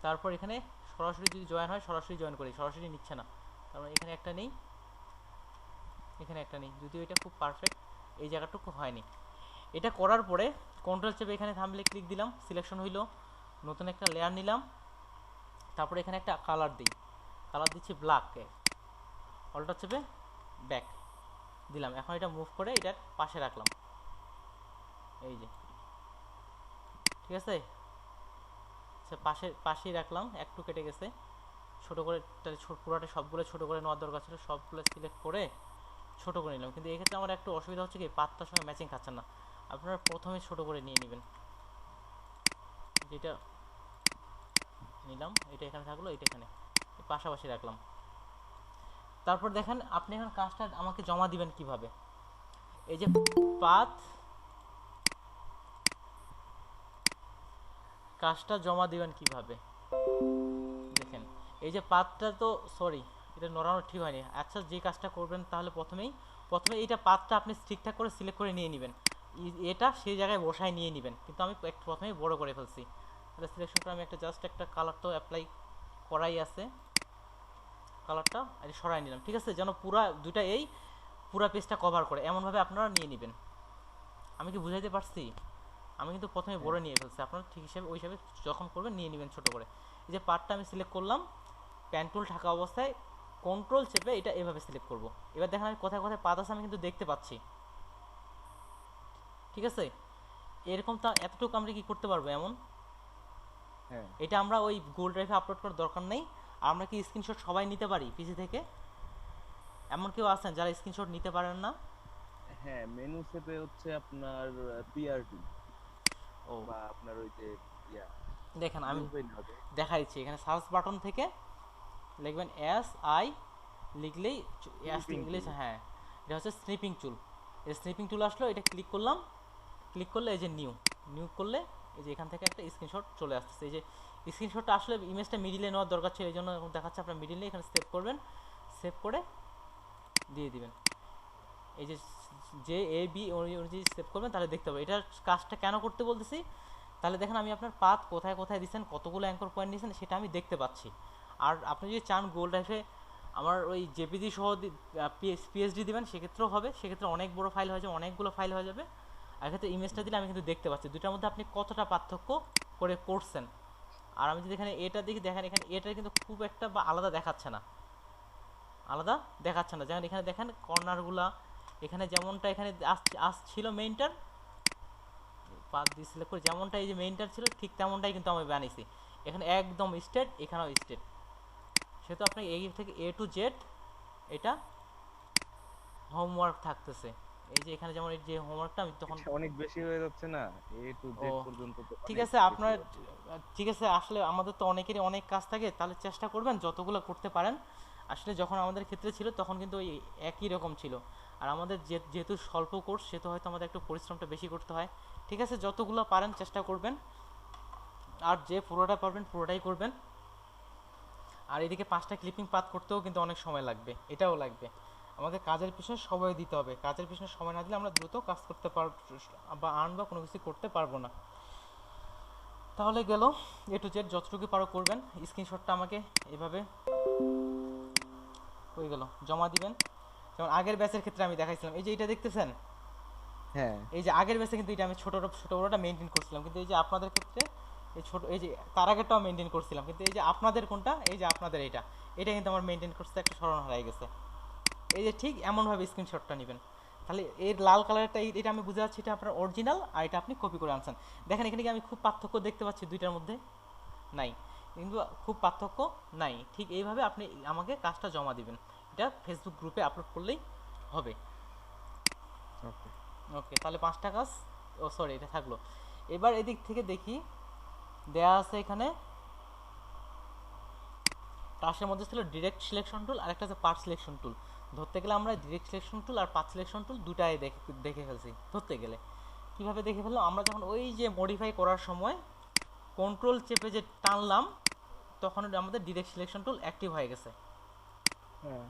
তারপর এখানে সরাসরি যদি জয়েন হয় সরাসরি জয়েন করি, সরাসরি নিচ্ছে না, তার মানে এখানে একটা নেই, এখানে একটা নেই, যদিও এটা খুব পারফেক্ট এই জায়গাটুকু হয়নি। এটা করার পরে কন্ট্রোল চেপে এখানে থাম্বলে ক্লিক দিলাম, সিলেকশন হইলো, নতুন একটা লেয়ার নিলাম, তারপরে এখানে একটা কালার দিই, কালার দিচ্ছি ব্ল্যাক, অল্টার চেপে ব্যাক দিলাম। এখন এটা মুভ করে এটার পাশে রাখলাম, এই যে ঠিক আছে, পাশেই রাখলাম, একটু কেটে গেছে, ছোট করে পুরোটা সবগুলো ছোট করে নেওয়ার দরকার ছিল, সবগুলো সিলেক্ট করে ছোট করে নিলাম। কিন্তু এক্ষেত্রে আমার একটু অসুবিধা হচ্ছে কি পাতটার সঙ্গে ম্যাচিং খাচ্ছে না, আপনারা প্রথমে ছোট করে নিয়ে নেবেন। যেটা নিলাম এটা এখানে থাকলো, এটা এখানে পাশাপাশি রাখলাম। তারপর দেখেন আপনি এখন কাজটা আমাকে জমা দিবেন কিভাবে। এই যে পাথ, কাজটা জমা দিবেন কিভাবে দেখেন, এই যে পাথটা তো সরি এটা নড়ানো ঠিক হয়নি। আচ্ছা যে কাজটা করবেন তাহলে প্রথমে এইটা পাথটা আপনি ঠিকঠাক করে সিলেক্ট করে নিয়ে নেবেন, এটা সেই জায়গায় বসায় নিয়ে নেবেন, কিন্তু আমি প্রথমেই বড় করে ফেলছি। তাহলে সিলেকশনটা আমি একটা জাস্ট একটা কালার তো অ্যাপ্লাই করাই আছে, কালারটা সরাই নিলাম, ঠিক আছে, যেন পুরা দুইটা এই পুরা পেজটা কভার করে এমনভাবে আপনারা নিয়ে নেবেন। আমি কি বুঝাইতে পারছি? আমি কিন্তু প্রথমে বড় নিয়ে ফেলছি, আপনারা ঠিক হিসেবে ওই হিসাবে যখন করবেন নিয়ে নেবেন ছোট করে। এই যে পার্টটা আমি সিলেক্ট করলাম, প্যান টুল থাকা অবস্থায় কন্ট্রোল চেপে এটা এভাবে সিলেক্ট করব। এবার দেখেন আমি কোথায় কোথায় পাত আছে আমি কিন্তু দেখতে পাচ্ছি, ঠিক আছে। এরকম তো এতটুকু আমরা কি করতে পারবো এমন, এটা আমরা ওই গুগল ড্রাইভে আপলোড করার দরকার নেই। আমরা কি স্ক্রিনশট সবাই নিতে পারি পিসি থেকে? এমন কেউ আছেন যারা স্ক্রিনশট নিতে পারেন না? হ্যাঁ, মেনু শেপে হচ্ছে আপনার পিআরটি ও বা আপনার ওই যে ইয়া দেখেন আমি মুভমেন্ট হবে। দেখা দিচ্ছি, এখানে সার্চ বাটন থেকে লিখবেন SI, লিখলেই এস লিখলেই হ্যাঁ, এটা হচ্ছে স্নিপিং টুল। এই স্নিপিং টুল আসলো, এটা ক্লিক করলাম, ক্লিক করলে এই যে নিউ করলে এই যে এখান থেকে একটা স্ক্রিনশট চলে আসতেছে। এই যে স্ক্রিনশটটা আসলে ইমেজটা মিডিলে নেওয়ার দরকার ছিল, এই জন্য দেখাচ্ছে আপনার মিডিলে, এখানে সেভ করবেন, সেভ করে দিয়ে দিবেন। এই যে AB অনুযায়ী সেভ করবেন তাহলে দেখতে পাবেন। এটার কাজটা কেন করতে বলতেছি, তাহলে দেখেন আমি আপনার পাথ কোথায় কোথায় দিচ্ছেন, কতগুলো অ্যাঙ্কর পয়েন্ট দিয়েছেন সেটা আমি দেখতে পাচ্ছি। আর আপনি যদি চান গুগল ড্রাইভে আমার ওই জেপিজি সহ পিএসডি দিবেন সেক্ষেত্রেও হবে, সেক্ষেত্রে অনেক বড় ফাইল হয়ে যাবে, অনেকগুলো ফাইল হয়ে যাবে। আর ক্ষেত্রে ইমেজটা দিলে আমি কিন্তু দেখতে পাচ্ছি দুটার মধ্যে আপনি কতটা পার্থক্য করে করছেন। আর আমি যদি এখানে এটা দেখি, দেখেন এখানে এটা কিন্তু খুব একটা বা আলাদা দেখাচ্ছে না, যেমন এখানে দেখেন কর্নারগুলা এখানে যেমনটা এখানে ছিল মেইনটার পাত দিয়ে সিলেক্ট করে যেমনটা এই যে মেইনটার ছিল ঠিক তেমনটাই কিন্তু আমি বানিয়েছি। এখানে একদম স্টেট, এখানেও স্টেট, সেহেতু আপনি এই থেকে A to Z এটা হোমওয়ার্ক থাকতেছে। এই যে এখানে যেমন এই যে হোমওয়ার্কটা আমি তখন অনেক বেশি হয়ে যাচ্ছে না, এ টু জেড পর্যন্ত তো ঠিক অনেক আছে বেশি আপনার, হচ্ছে। ঠিক আছে আসলে আমাদের তো অনেকেরই অনেক কাজ থাকে, তাহলে চেষ্টা করবেন যতগুলো করতে পারেন। আসলে যখন আমাদের ক্ষেত্রে ছিল তখন কিন্তু ওই একই রকম ছিল, আর আমাদের যেহেতু স্বল্প কোর্স সেহেতু হয়তো আমাদের একটু পরিশ্রমটা বেশি করতে হয়। ঠিক আছে যতগুলো পারেন চেষ্টা করবেন, আর যে পুরোটা পারবেন পুরোটাই করবেন। আর এদিকে 5টা ক্লিপিং পাত করতেও কিন্তু অনেক সময় লাগবে, এটাও লাগবে। আমাদের কাজের পিছনে সময় দিতে হবে, কাজের পিছনে সময় না দিলে আমরা দ্রুত কাজ করতে পারব বা আর্ন বা কোনো কিছু করতে পারবো না। তাহলে গেল A to Z যতটুকু পারো করবেন। স্ক্রিনশটটা আমাকে এভাবে হয়ে গেল জমা দিবেন। যেমন আগের ব্যাচের ক্ষেত্রে আমি দেখাইছিলাম, এই যে এটা দেখতেছেন, হ্যাঁ এই যে আগের ব্যাচে কিন্তু এটা আমি ছোট বড়টা মেনটেন করছিলাম, কিন্তু এই যে আপনাদের ক্ষেত্রে এই ছোট এই যে তার আগেরটাও মেনটেন করছিলাম, কিন্তু এই যে আপনাদের কোনটা, এই যে আপনাদের এটা কিন্তু আমার মেনটেন করতে একটা স্মরণ হারিয়ে গেছে। এই যে ঠিক এমনভাবে স্ক্রিনশটটা নেবেন, তাহলে এর লাল কালারটা এটা আমি বুঝে যাচ্ছি এটা আপনার অরিজিনাল, আর এটা আপনি কপি করে আনছেন। দেখেন এখানে কি আমি খুব পার্থক্য দেখতে পাচ্ছি দুইটার মধ্যে? নাই, কিন্তু খুব পার্থক্য নাই। ঠিক এইভাবে আপনি আমাকে কাজটা জমা দিবেন, এটা ফেসবুক গ্রুপে আপলোড করলেই হবে। ওকে ওকে, তাহলে 5টা কাজ, ও সরি এটা থাকলো। এবার এদিক থেকে দেখি দেয়া আছে এখানে টাস্কের মধ্যে ছিল ডিরেক্ট সিলেকশন টুল আর একটা হচ্ছে পাথ সিলেকশন টুল। ধরতে গেলে আমরা ডিরেক্ট সিলেকশন টুল আর পাথ সিলেকশন টুল দুটাই দেখে ফেলছি। ধরতে গেলে কীভাবে দেখে ফেললাম, আমরা যখন ওই যে মডিফাই করার সময় কন্ট্রোল চেপে যে টানলাম তখন আমাদের ডিরেক্ট সিলেকশন টুল অ্যাক্টিভ হয়ে গেছে। হ্যাঁ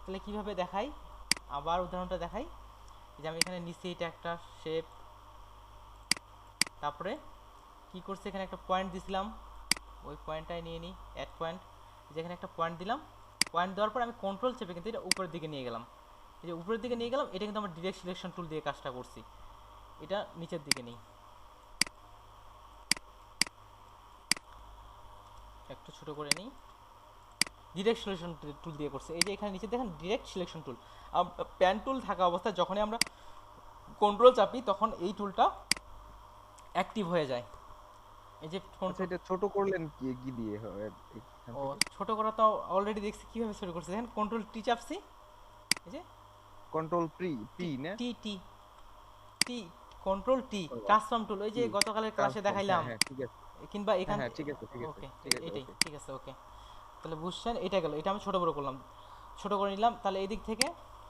তাহলে কীভাবে দেখাই, আবার উদাহরণটা দেখাই। যে আমি এখানে নিচে এটা একটা শেপ, তারপরে কি করছি এখানে একটা পয়েন্ট দিছিলাম, ওই পয়েন্টটাই নিয়ে নিই অ্যাড পয়েন্ট, যেখানে একটা পয়েন্ট দিলাম, পয়েন্ট দেওয়ার পর আমি কন্ট্রোল চেপে কিন্তু এটা উপরের দিকে নিয়ে গেলাম। এই যে উপরের দিকে নিয়ে গেলাম, এটা কিন্তু আমার ডিরেক্ট সিলেকশন টুল দিয়ে কাজটা করছি। এটা নিচের দিকে নিই, একটু ছোট করে নিই, ডিরেক্ট সিলেকশন টুল দিয়ে করছে। এই যে এখানে নিচে দেখেন ডিরেক্ট সিলেকশন টুল। প্যান টুল থাকা অবস্থায় যখনই আমরা কন্ট্রোল চাপি তখন এই টুলটা অ্যাক্টিভ হয়ে যায়। এই যে আচ্ছা, এটা ছোট করলেন কি কি দিয়ে হয় এখান ও থেকে? ছোট করা তো অলরেডি দেখছি কিভাবে শুরু করছে, দেখেন কন্ট্রোল টি চাপছি, এই যে কন্ট্রোল পি না? টি টি টি কন্ট্রোল টি ও, কাস্টম টুল, ওই যে টি গতকালের ক্লাসে ট্রান্সফর্ম, দেখাইলাম। হ্যাঁ ঠিক আছে, কিংবা হ্যাঁ এখান, হ্যাঁ ঠিক আছে ঠিক আছে ওকে ঠিক আছে, এটাই ওকে। ঠিক আছে, ওকে। তাহলে বুঝছেন, এটা গেল, এটা আমি ছোট বড় করলাম, ছোট করে নিলাম। তাহলে এই দিক থেকে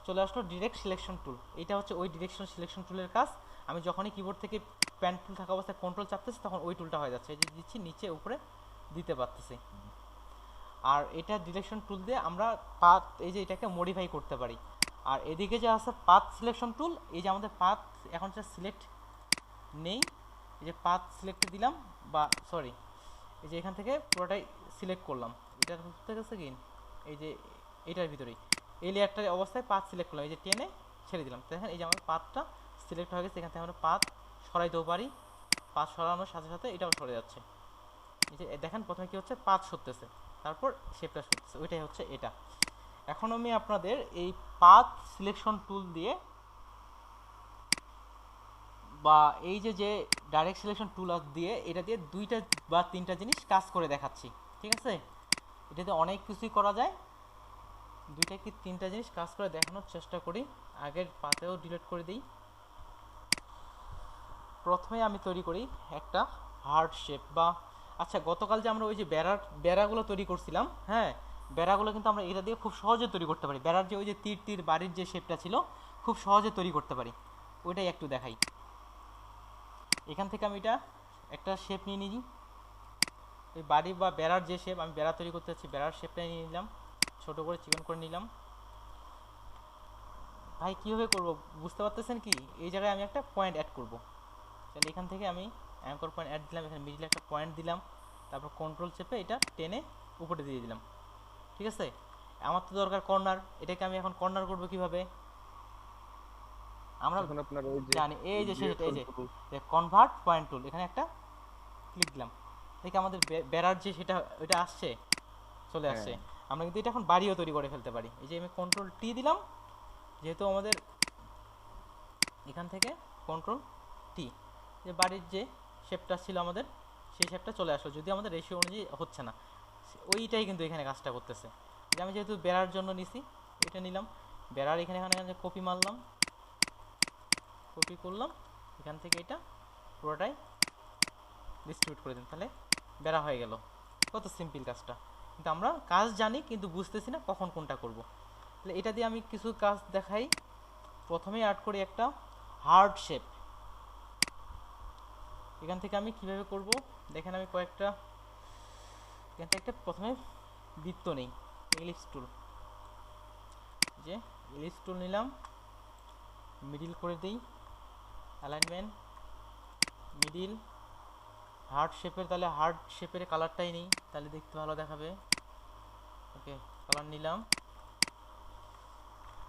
চলে আসলো ডিরেক্ট সিলেকশন টুল। এটা হচ্ছে ওই ডিরেকশন সিলেকশন টুলের কাজ। আমি যখনই কিবোর্ড থেকে প্যান টুল থাকা অবস্থায় কন্ট্রোল চাপতেছি তখন ওই টুলটা হয়ে যাচ্ছে, এই যে দিচ্ছি নিচে উপরে দিতে পারতেছি। আর এটা ডিরেকশন টুল দিয়ে আমরা পাথ, এই যে এটাকে মডিফাই করতে পারি। আর এদিকে যে আছে পাথ সিলেকশন টুল, এই যে আমাদের পাথ এখন যে সিলেক্ট নেই, এই যে পাথ সিলেক্টে দিলাম, বা সরি এই যে এখান থেকে পুরোটাই সিলেক্ট করলাম, এটা হতে গেছে কি এই যে এটার ভিতরেই এই লেয়ারটার অবস্থায় পাথ সিলেক্ট করলাম, এই যে টেনে ছেড়ে দিলাম। দেখেন এই যে আমার পাথটা সিলেক্ট হয়ে গেছে। এখান থেকে আমরা পাথ সরাইতেও পারি, পাথ সরানোর সাথে সাথে এটাও সরে যাচ্ছে। এই যে দেখেন প্রথমে কি হচ্ছে, পাথ সরতেছে, তারপর শেপটা সরতেছে, ওইটাই হচ্ছে এটা। এখন আমি আপনাদের এই পাথ সিলেকশন টুল দিয়ে বা এই যে যে ডাইরেক্ট সিলেকশন টুল দিয়ে, এটা দিয়ে দুইটা বা তিনটা জিনিস কাজ করে দেখাচ্ছি, ঠিক আছে? এটাতে অনেক কিছুই করা যায়, দুইটা কি তিনটা জিনিস কাজ করে দেখানোর চেষ্টা করি। আগের পাতেও ডিলিট করে দিই। প্রথমে আমি তৈরি করি একটা হার্ড শেপ, বা আচ্ছা গতকাল যে আমরা ওই যে বেড়াগুলো তৈরি করছিলাম, হ্যাঁ বেড়াগুলো কিন্তু আমরা এটা দিয়ে খুব সহজে তৈরি করতে পারি। বেড়ার যে ওই যে তীর তীর বাড়ির যে শেপটা ছিল খুব সহজে তৈরি করতে পারি, ওইটাই একটু দেখাই। এখান থেকে আমি এটা একটা শেপ নিয়ে নিই, এই বাড়ি বা বেড়ার যে শেপ, আমি বেড়া তৈরি করতে যাচ্ছি, বেড়ার শেপটা নিয়ে নিলাম, ছোট করে চিকন করে নিলাম। ভাই কীভাবে করব বুঝতে পারতেছেন কি? এই জায়গায় আমি একটা পয়েন্ট অ্যাড করব। তাহলে এখান থেকে আমি অ্যাঙ্কর পয়েন্ট অ্যাড দিলাম, এখানে মিডিলে একটা পয়েন্ট দিলাম, তারপর কন্ট্রোল চেপে এটা টেনে উপরে দিয়ে দিলাম, ঠিক আছে? আমার তো দরকার কর্নার, এটাকে আমি এখন কর্নার করব কিভাবে? আমরা এখন আপনার ওই যে জানি এই যে সেটা, এই ডিরেকশন টুল, যে কনভার্ট পয়েন্ট টুল, এখানে একটা ক্লিক দিলাম, দেখি আমাদের বেড়ার যে সেটা ওইটা আসছে, চলে আসছে। হ্যাঁ আমরা কিন্তু এটা এখন বাড়িও তৈরি করে ফেলতে পারি। এই যে আমি কন্ট্রোল টি দিলাম, যেহেতু আমাদের এখান থেকে কন্ট্রোল টি, যে বাড়ির যে শেপটা ছিল আমাদের সেই শেপটা চলে আসলো, যদি আমাদের রেশিও অনুযায়ী হচ্ছে না, ওইটাই কিন্তু এখানে কাজটা করতেছে। যে আমি যেহেতু বেড়ার জন্য নিছি, এটা নিলাম, বেড়ার এখানে এখানে কপি মারলাম, কপি করলাম, এখান থেকে এটা পুরোটাই ডিস্ট্রিবিউট করে দিন, তাহলে বেড়া হয়ে গেল। কত সিম্পল কাজটা, কিন্তু আমরা কাজ জানি কিন্তু বুঝতেছি না কখন কোনটা করব। তাহলে এটা দিয়ে আমি কিছু কাজ দেখাই। প্রথমেই অ্যাড করি একটা হার্ড শেপ। এখান থেকে আমি কিভাবে করব দেখেন, আমি কয়েকটা এখান থেকে একটা প্রথমে বৃত্ত নেই, এলিপস টুল, যে এলিপস টুল নিলাম, মিডিল করে দিই, অ্যালাইনমেন্ট মিডিল, হার্ড শেপের, তাহলে হার্ড শেপের কালারটাই নেই, তাহলে দেখতে ভালো দেখাবে। ওকে, কালার নিলাম,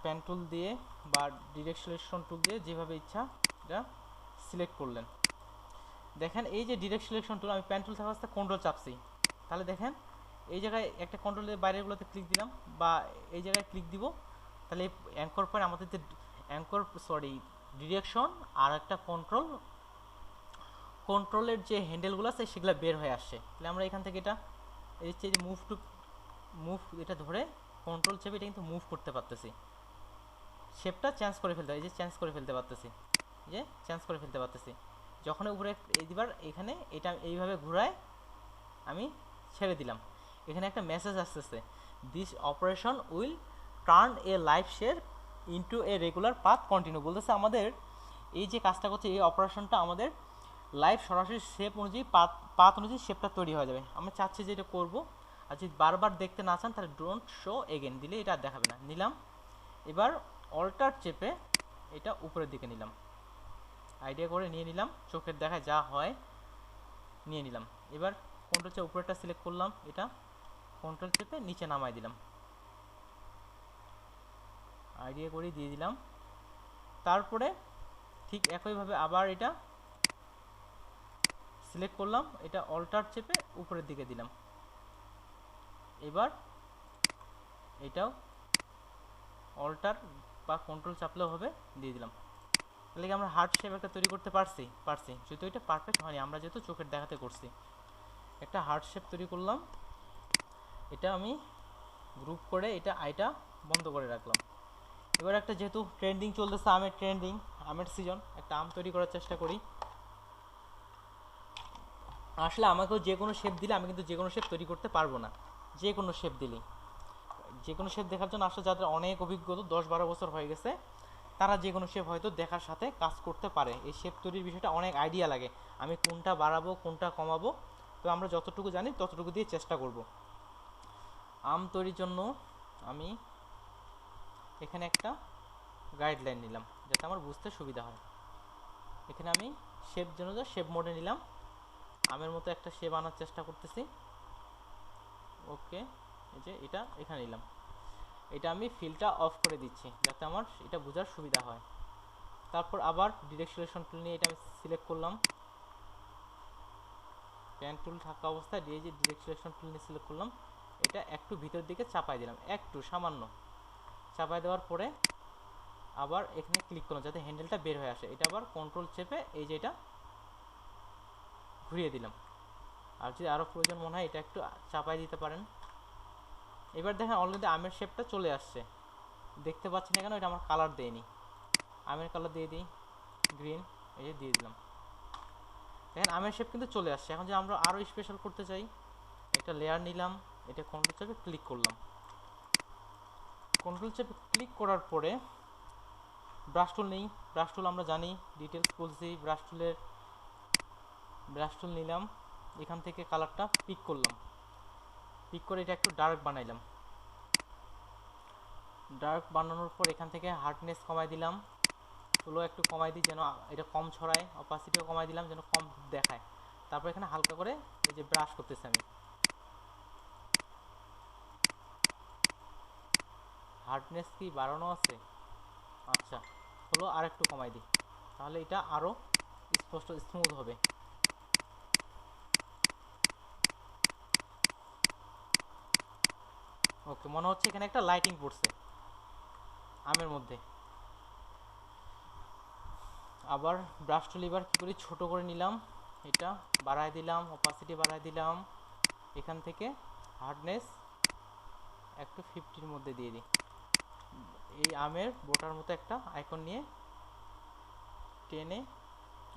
পেন টুল দিয়ে বা ডিরেক্ট সিলেকশন টুল দিয়ে যেভাবে ইচ্ছা এটা সিলেক্ট করলেন। দেখেন এই যে ডিরেক্ট সিলেকশন টুল, আমি পেন টুল থাকা অবস্থায় কন্ট্রোল চাপছি, তাহলে দেখেন এই জায়গায় একটা কন্ট্রোলের বাইরেগুলোতে ক্লিক দিলাম বা এই জায়গায় ক্লিক দিব, তাহলে অ্যাঙ্কর পয়েন্ট আমাদের যে অ্যাঙ্কর ডিরেকশন আর একটা কন্ট্রোলের যে হ্যান্ডেলগুলো আছে সেগুলো বের হয়ে আসছে। তাহলে আমরা এখান থেকে এটা এই যে মুভ এটা ধরে কন্ট্রোল চেপে এটা কিন্তু মুভ করতে পারতেছি, শেপটা চেঞ্জ করে ফেলতে, এই যে চেঞ্জ করে ফেলতে পারতেছি, এই যে চেঞ্জ করে ফেলতে পারতেছি। যখন উপরে এইবার এখানে এটা এইভাবে ঘুরায় আমি ছেড়ে দিলাম। এখানে একটা মেসেজ আসতেছে, this operation will turn A live shape into a regular path continue. বলতেছে আমাদের এই যে কাজটা করছে এই অপারেশনটা আমাদের লাইভ সরাসরি শেপ অনুযায়ী পাথ অনুযায়ী শেপটা তৈরি হয়ে যাবে। আমরা চাচ্ছি যে এটা করবো, আর যদি বারবার দেখতে না চান তাহলে ডোন্ট শো এগেন দিলে এটা আর দেখাবে না। নিলাম, এবার অল্টার চেপে এটা উপরের দিকে নিলাম, আইডিয়া করে নিয়ে নিলাম, চোখের দেখায় যা হয় নিয়ে নিলাম। এবার কন্ট্রোল চেপে উপরেরটা সিলেক্ট করলাম, এটা কন্ট্রোল চেপে নিচে নামাই দিলাম, আইডিয়া করে দিয়ে দিলাম। তারপরে ঠিক একইভাবে আবার এটা সিলেক্ট করলাম, এটা অল্টার চেপে উপরের দিকে দিলাম, এবার এটাও অল্টার বা কন্ট্রোল চাপলেও হবে, দিয়ে দিলাম। তাহলে কি আমরা হার্ট শেপ একটা তৈরি করতে পারছি, যেহেতু এটা পারফেক্ট হয়নি, আমরা যেহেতু চোখের দেখাতে করছি। একটা হার্ট শেপ তৈরি করলাম, এটা আমি গ্রুপ করে এটা আইটা বন্ধ করে রাখলাম। এবার একটা যেহেতু ট্রেন্ডিং চলতেছে, আমের সিজন, একটা আম তৈরি করার চেষ্টা করি। আসলে আমাকেও যে কোনো শেপ দিলে আমি কিন্তু যে কোনো শেপ তৈরি করতে পারবো না, যে কোনো শেপ দিলেই। যে কোনো শেপ দেখার জন্য আসলে যাদের অনেক অভিজ্ঞতা 10-12 বছর হয়ে গেছে তারা যে কোনো শেপ হয়তো দেখার সাথে কাজ করতে পারে। এই শেপ তৈরির বিষয়টা অনেক আইডিয়া লাগে, আমি কোনটা বাড়াবো কোনটা কমাবো, তো আমরা যতটুকু জানি ততটুকু দিয়ে চেষ্টা করব। আম তৈরির জন্য আমি এখানে একটা গাইডলাইন নিলাম যাতে আমার বুঝতে সুবিধা হয়। এখানে আমি শেপ জন্য শেপ মোডে নিলাম, আমের মতো একটা শেপ আনার চেষ্টা করতেছি। ওকে, এই যে এটা এখানে নিলাম, এটা আমি ফিলটা অফ করে দিচ্ছি যাতে আমার এটা বোঝার সুবিধা হয়। তারপর আবার ডিরেক্ট সিলেকশন টুল নিয়ে এটা আমি সিলেক্ট করলাম, পেন টুল থাকা অবস্থায় দিয়ে যে ডিরেক্ট সিলেকশন টুল নিয়ে সিলেক্ট করলাম, এটা একটু ভিতর দিকে চাপাই দিলাম, একটু সামান্য চাপাই দেওয়ার পরে আবার এখানে ক্লিক করলাম যাতে হ্যান্ডেলটা বের হয়ে আসে। এটা আবার কন্ট্রোল চেপে এই যে এটা ঘুরিয়ে দিলাম, আর যদি আরও প্রয়োজন মনে হয় এটা একটু চাপাই দিতে পারেন। এবার দেখেন অলরেডি আমের শেপটা চলে আসছে, দেখতে পাচ্ছি না কেন, এটা আমার কালার দেয়নি, আমের কালার দিয়ে দিই গ্রিন, এই যে দিয়ে দিলাম। দেখেন আমের শেপ কিন্তু চলে আসছে। এখন যদি আমরা আরও স্পেশাল করতে চাই, একটা লেয়ার নিলাম, এটা কন্ট্রোল চেপে ক্লিক করলাম, কন্ট্রোল চেপে ক্লিক করার পরে ব্রাশ টুল নেই, ব্রাশ টুল আমরা জানি, ডিটেলস বলছি, ব্রাশ টুল নিলাম, এখান থেকে কালারটা পিক করলাম, পিক করে এটা একটু ডার্ক বানাইলাম, ডার্ক বানানোর পর এখান থেকে হার্ডনেস কমাই দিলাম, ফ্লো একটু কমাই দিই যেন এটা কম ছড়ায়, অপাসিটিও কমাই দিলাম যেন কম দেখায়। তারপর এখানে হালকা করে এই যে ব্রাশ করতেছি আমি, হার্ডনেস কি বাড়ানো আছে, আচ্ছা ফ্লো আর একটু কমাই দিই, তাহলে এটা আরও স্পষ্ট স্মুথ হবে। ওকে, মনে হচ্ছে এখানে একটা লাইটিং পড়ছে আমের মধ্যে। আবার ব্রাশ টুল এবার কী করি, ছোটো করে নিলাম, এটা বাড়ায় দিলাম, অপাসিটি বাড়ায় দিলাম, এখান থেকে হার্ডনেস একটু 50-র মধ্যে দিয়ে দিই, এই আমের বোটার মতো একটা আইকন নিয়ে টেনে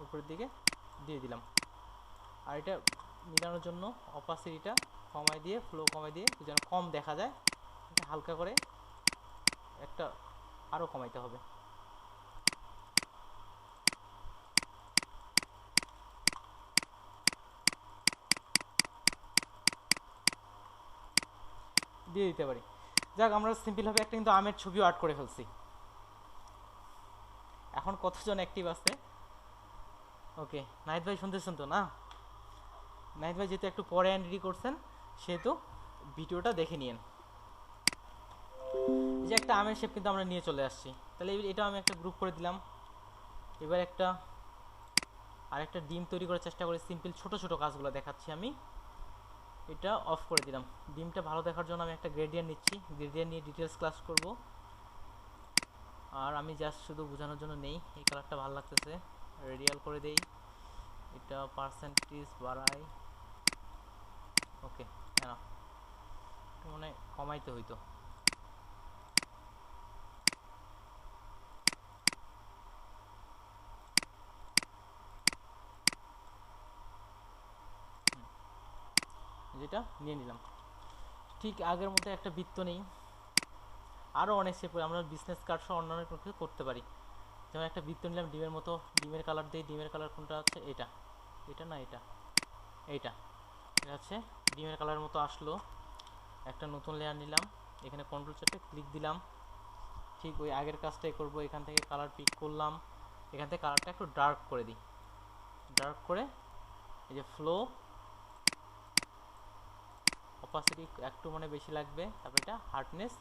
উপরের দিকে দিয়ে দিলাম। আর এটা মিলানোর জন্য অপাসিটিটা কমাই দিয়ে, ফ্লো কমাই দিয়ে যেন কম দেখা যায়, এটা হালকা করে একটা আরও কমাইতে হবে। দিয়ে দিতে পারি। যাক, আমরা সিম্পলভাবে একটা কিন্তু আমের ছবিও আর্ট করে ফেলছি। এখন কতজন অ্যাক্টিভ আছে? ওকে, নাহিদ ভাই শুনতেছেন তো? না, নাহিদ ভাই যেহেতু একটু পরে এন্ট্রি করছেন সেহেতু ভিডিওটা দেখে নিন। যে একটা আমের শেপ কিন্তু আমরা নিয়ে চলে আসছি, তাহলে এটা আমি একটা গ্রুপ করে দিলাম। এবার আরেকটা ডিম তৈরি করার চেষ্টা করি, সিম্পল ছোট ছোট কাজগুলো দেখাচ্ছি আমি। এটা অফ করে দিলাম, ডিমটা ভালো দেখার জন্য আমি একটা গ্রেডিয়েন্ট নিচ্ছি, গ্রেডিয়েন্ট নিয়ে ডিটেলস ক্লাস করব। আর আমি জাস্ট শুধু বোঝানোর জন্য নেই, এই কালারটা ভালো লাগতেছে, রেডিয়াল করে দেই, এটা পার্সেন্টেজ বাড়াই। ওকে, হ্যাঁ মানে কমাইতে হইতো। যেটা নিয়ে নিলাম, ঠিক আগের মতো একটা বৃত্ত নেই, আরও অনেক শেপ আমরা বিজনেস কার্ড সহ অন্যান্য কিছু করতে পারি। যেমন একটা বৃত্ত নিলাম ডিমের মতো, ডিমের কালার দিই, ডিমের কালার কোনটা আছে, এটা এটা না এটা এইটা, এটা হচ্ছে ডিমের কালারের মতো আসলো। একটা নতুন লেয়ার নিলাম, এখানে কন্ট্রোল চেপে ক্লিক দিলাম, ঠিক ওই আগের কাজটাই করব। এখান থেকে কালার পিক করলাম, এখান থেকে কালারটা একটু ডার্ক করে দিই, ডার্ক করে এই যে ফ্লো অপাসিটি একটু মানে বেশি লাগবে, তারপর এটা হার্ডনেস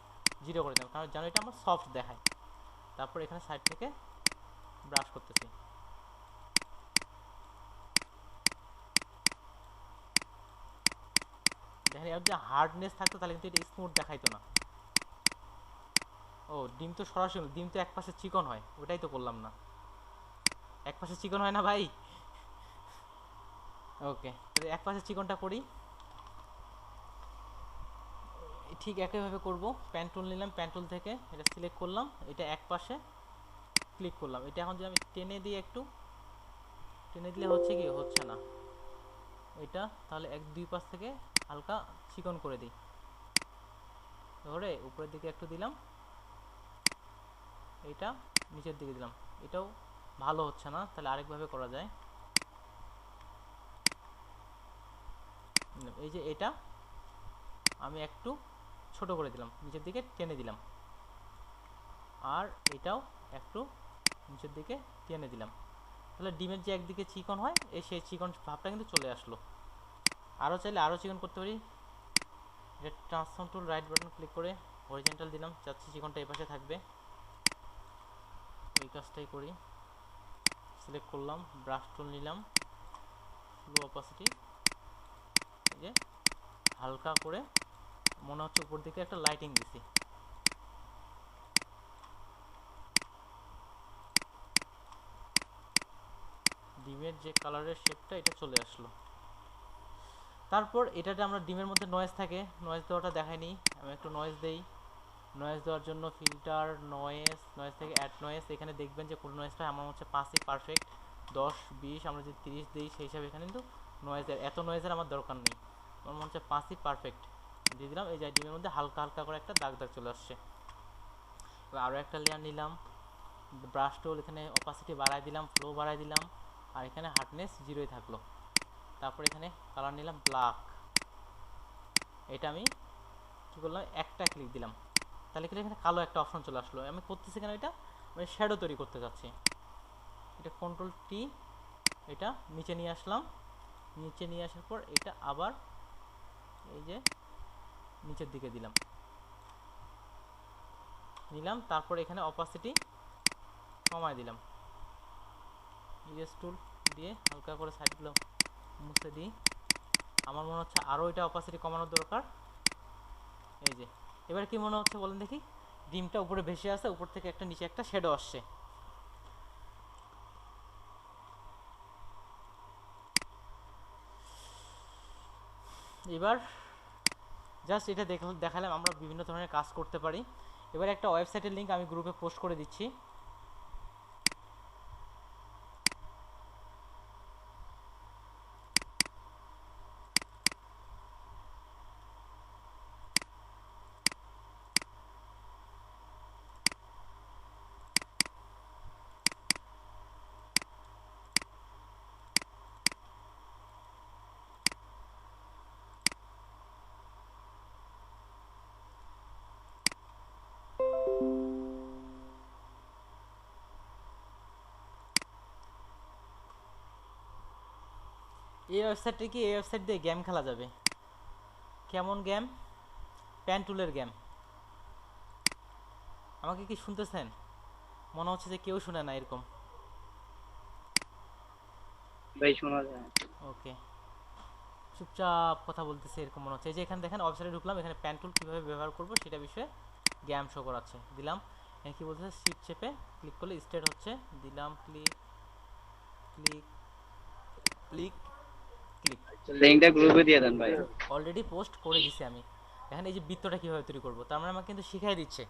0 করে দেবো, কারণ যেন এটা আমার সফট দেখায়। তারপর এখানে সাইড থেকে ব্রাশ করতেছি, দেখেন এর যে হার্ডনেস থাকতো তাহলে কিন্তু এটা স্মুথ দেখাইতো না। ও ডিম তো সরাসরি, ডিম তো এক পাশে চিকন হয়, ওটাই তো করলাম না, এক পাশে চিকন হয় না ভাই। ওকে, তাহলে এক পাশে চিকনটা করি, ঠিক একইভাবে করব। প্যান টুল নিলাম, প্যান টুল থেকে এটা সিলেক্ট করলাম, এটা এক পাশে ক্লিক করলাম। এটা এখন যদি আমি টেনে দিই, একটু টেনে দিলে হচ্ছে কি, হচ্ছে না এটা, তাহলে এক দুই পাশ থেকে হালকা চিকন করে দিই, ধরে উপরের দিকে একটু দিলাম, এটা নিচের দিকে দিলাম, এটাও ভালো হচ্ছে না, তাহলে আরেকভাবে করা যায়। এই যে এটা আমি একটু ছোট করে দিলাম, নিচের দিকে টেনে দিলাম, আর এটাও একটু নিচের দিকে টেনে দিলাম, তাহলে ডিমের যে একদিকে চিকন হয় এই সেই চিকন ভাবটা কিন্তু চলে আসলো। আরও চাইলে আরও চিকন করতে পারি, এটা ট্রান্সফর্ম টুল রাইট বাটন ক্লিক করে হরিজন্টাল দিলাম, চাচ্ছি চিকনটা এই পাশে থাকবে, ওই কাজটাই করি। সিলেক্ট করলাম, ব্রাশ টুল নিলাম, ফ্লো অপাসিটি এই যে হালকা করে, মনে হচ্ছে উপর দিকে একটা লাইটিং দিছি, ডিমের যে কালারের শেপটা এটা চলে আসলো। তারপর এটাতে আমরা ডিমের মধ্যে নয়েজ থাকে, নয়েজ দেওয়াটা দেখাইনি, আমি একটু নয়েজ দেই। নয়েজ দেওয়ার জন্য ফিল্টার, নয়েজ, নয়েজ থেকে অ্যাড নয়েজ, এখানে দেখবেন যে কোন নয়েজটা আমার হচ্ছে 5ই পারফেক্ট, 10 20 আমরা যদি 30 দিই সেই হিসাবে এখানে কিন্তু নয়েজের এত নয়েজের আমার দরকার নেই, আমার মনে হচ্ছে 5ই পারফেক্ট দিয়ে দিলাম। এই যে ডিমের মধ্যে হালকা হালকা করে একটা দাগ দাগ চলে আসছে। এবার আরও একটা লেয়ার নিলাম, ব্রাশ টুল, এখানে অপাসিটি বাড়াই দিলাম, ফ্লো বাড়াই দিলাম, আর এখানে হার্ডনেস 0ই থাকলো। তারপর এখানে কালার নিলাম ব্ল্যাক, এটা আমি কী করলাম, একটা ক্লিক দিলাম, তাহলে কি এখানে কালো একটা অপশন চলে আসলো। আমি করতেছি কেন, এটা আমি শ্যাডো তৈরি করতে যাচ্ছি, এটা কন্ট্রোল টি, এটা নিচে নিয়ে আসলাম, নিচে নিয়ে আসার পর এটা আবার এই যে নিচের দিকে দিলাম, নিলাম, তারপর এখানে অপাসিটি কমায় দিলাম, ইরেজ টুল দিয়ে হালকা করে সাইডগুলো মুছে দিই। আমার মনে হচ্ছে আরও এটা অপাসিটি কমানোর দরকার। এই যে এবার কি মনে হচ্ছে বলেন দেখি, ডিমটা উপরে ভেসে আসে, উপর থেকে একটা নিচে একটা শ্যাডো আসছে। এবার জাস্ট এটা দেখালাম আমরা বিভিন্ন ধরনের কাজ করতে পারি। এবার একটা ওয়েবসাইটের লিঙ্ক আমি গ্রুপে পোস্ট করে দিচ্ছি, এই ওয়েবসাইটে কি, এই ওয়েবসাইট দিয়ে গেম খেলা যাবে। কেমন গেম? প্যান টুলের গেম। আমাকে কি শুনতেছেন? মনে হচ্ছে যে কেউ শুনে না এরকম। ভাই শোনা যায়। ওকে, চুপচাপ কথা বলতেছে এরকম মনে হচ্ছে। এই যে এখানে দেখেন ওয়েবসাইটে ঢুকলাম, এখানে প্যান টুল কীভাবে ব্যবহার করবো সেটা বিষয়ে গেম শো করাচ্ছে, দিলাম। এখানে কী বলতেছে, শিফট চেপে ক্লিক করলে স্টার্ট হচ্ছে, দিলাম ক্লিক ক্লিক ক্লিক ক্লিক। লিংকটা গ্রুপে দিয়ে দেন ভাই। অলরেডি পোস্ট করে দিছি আমি। এখানে এই যে বৃত্তটা কীভাবে তৈরি করবো, তার মানে আমাকে কিন্তু শিখাই দিচ্ছে,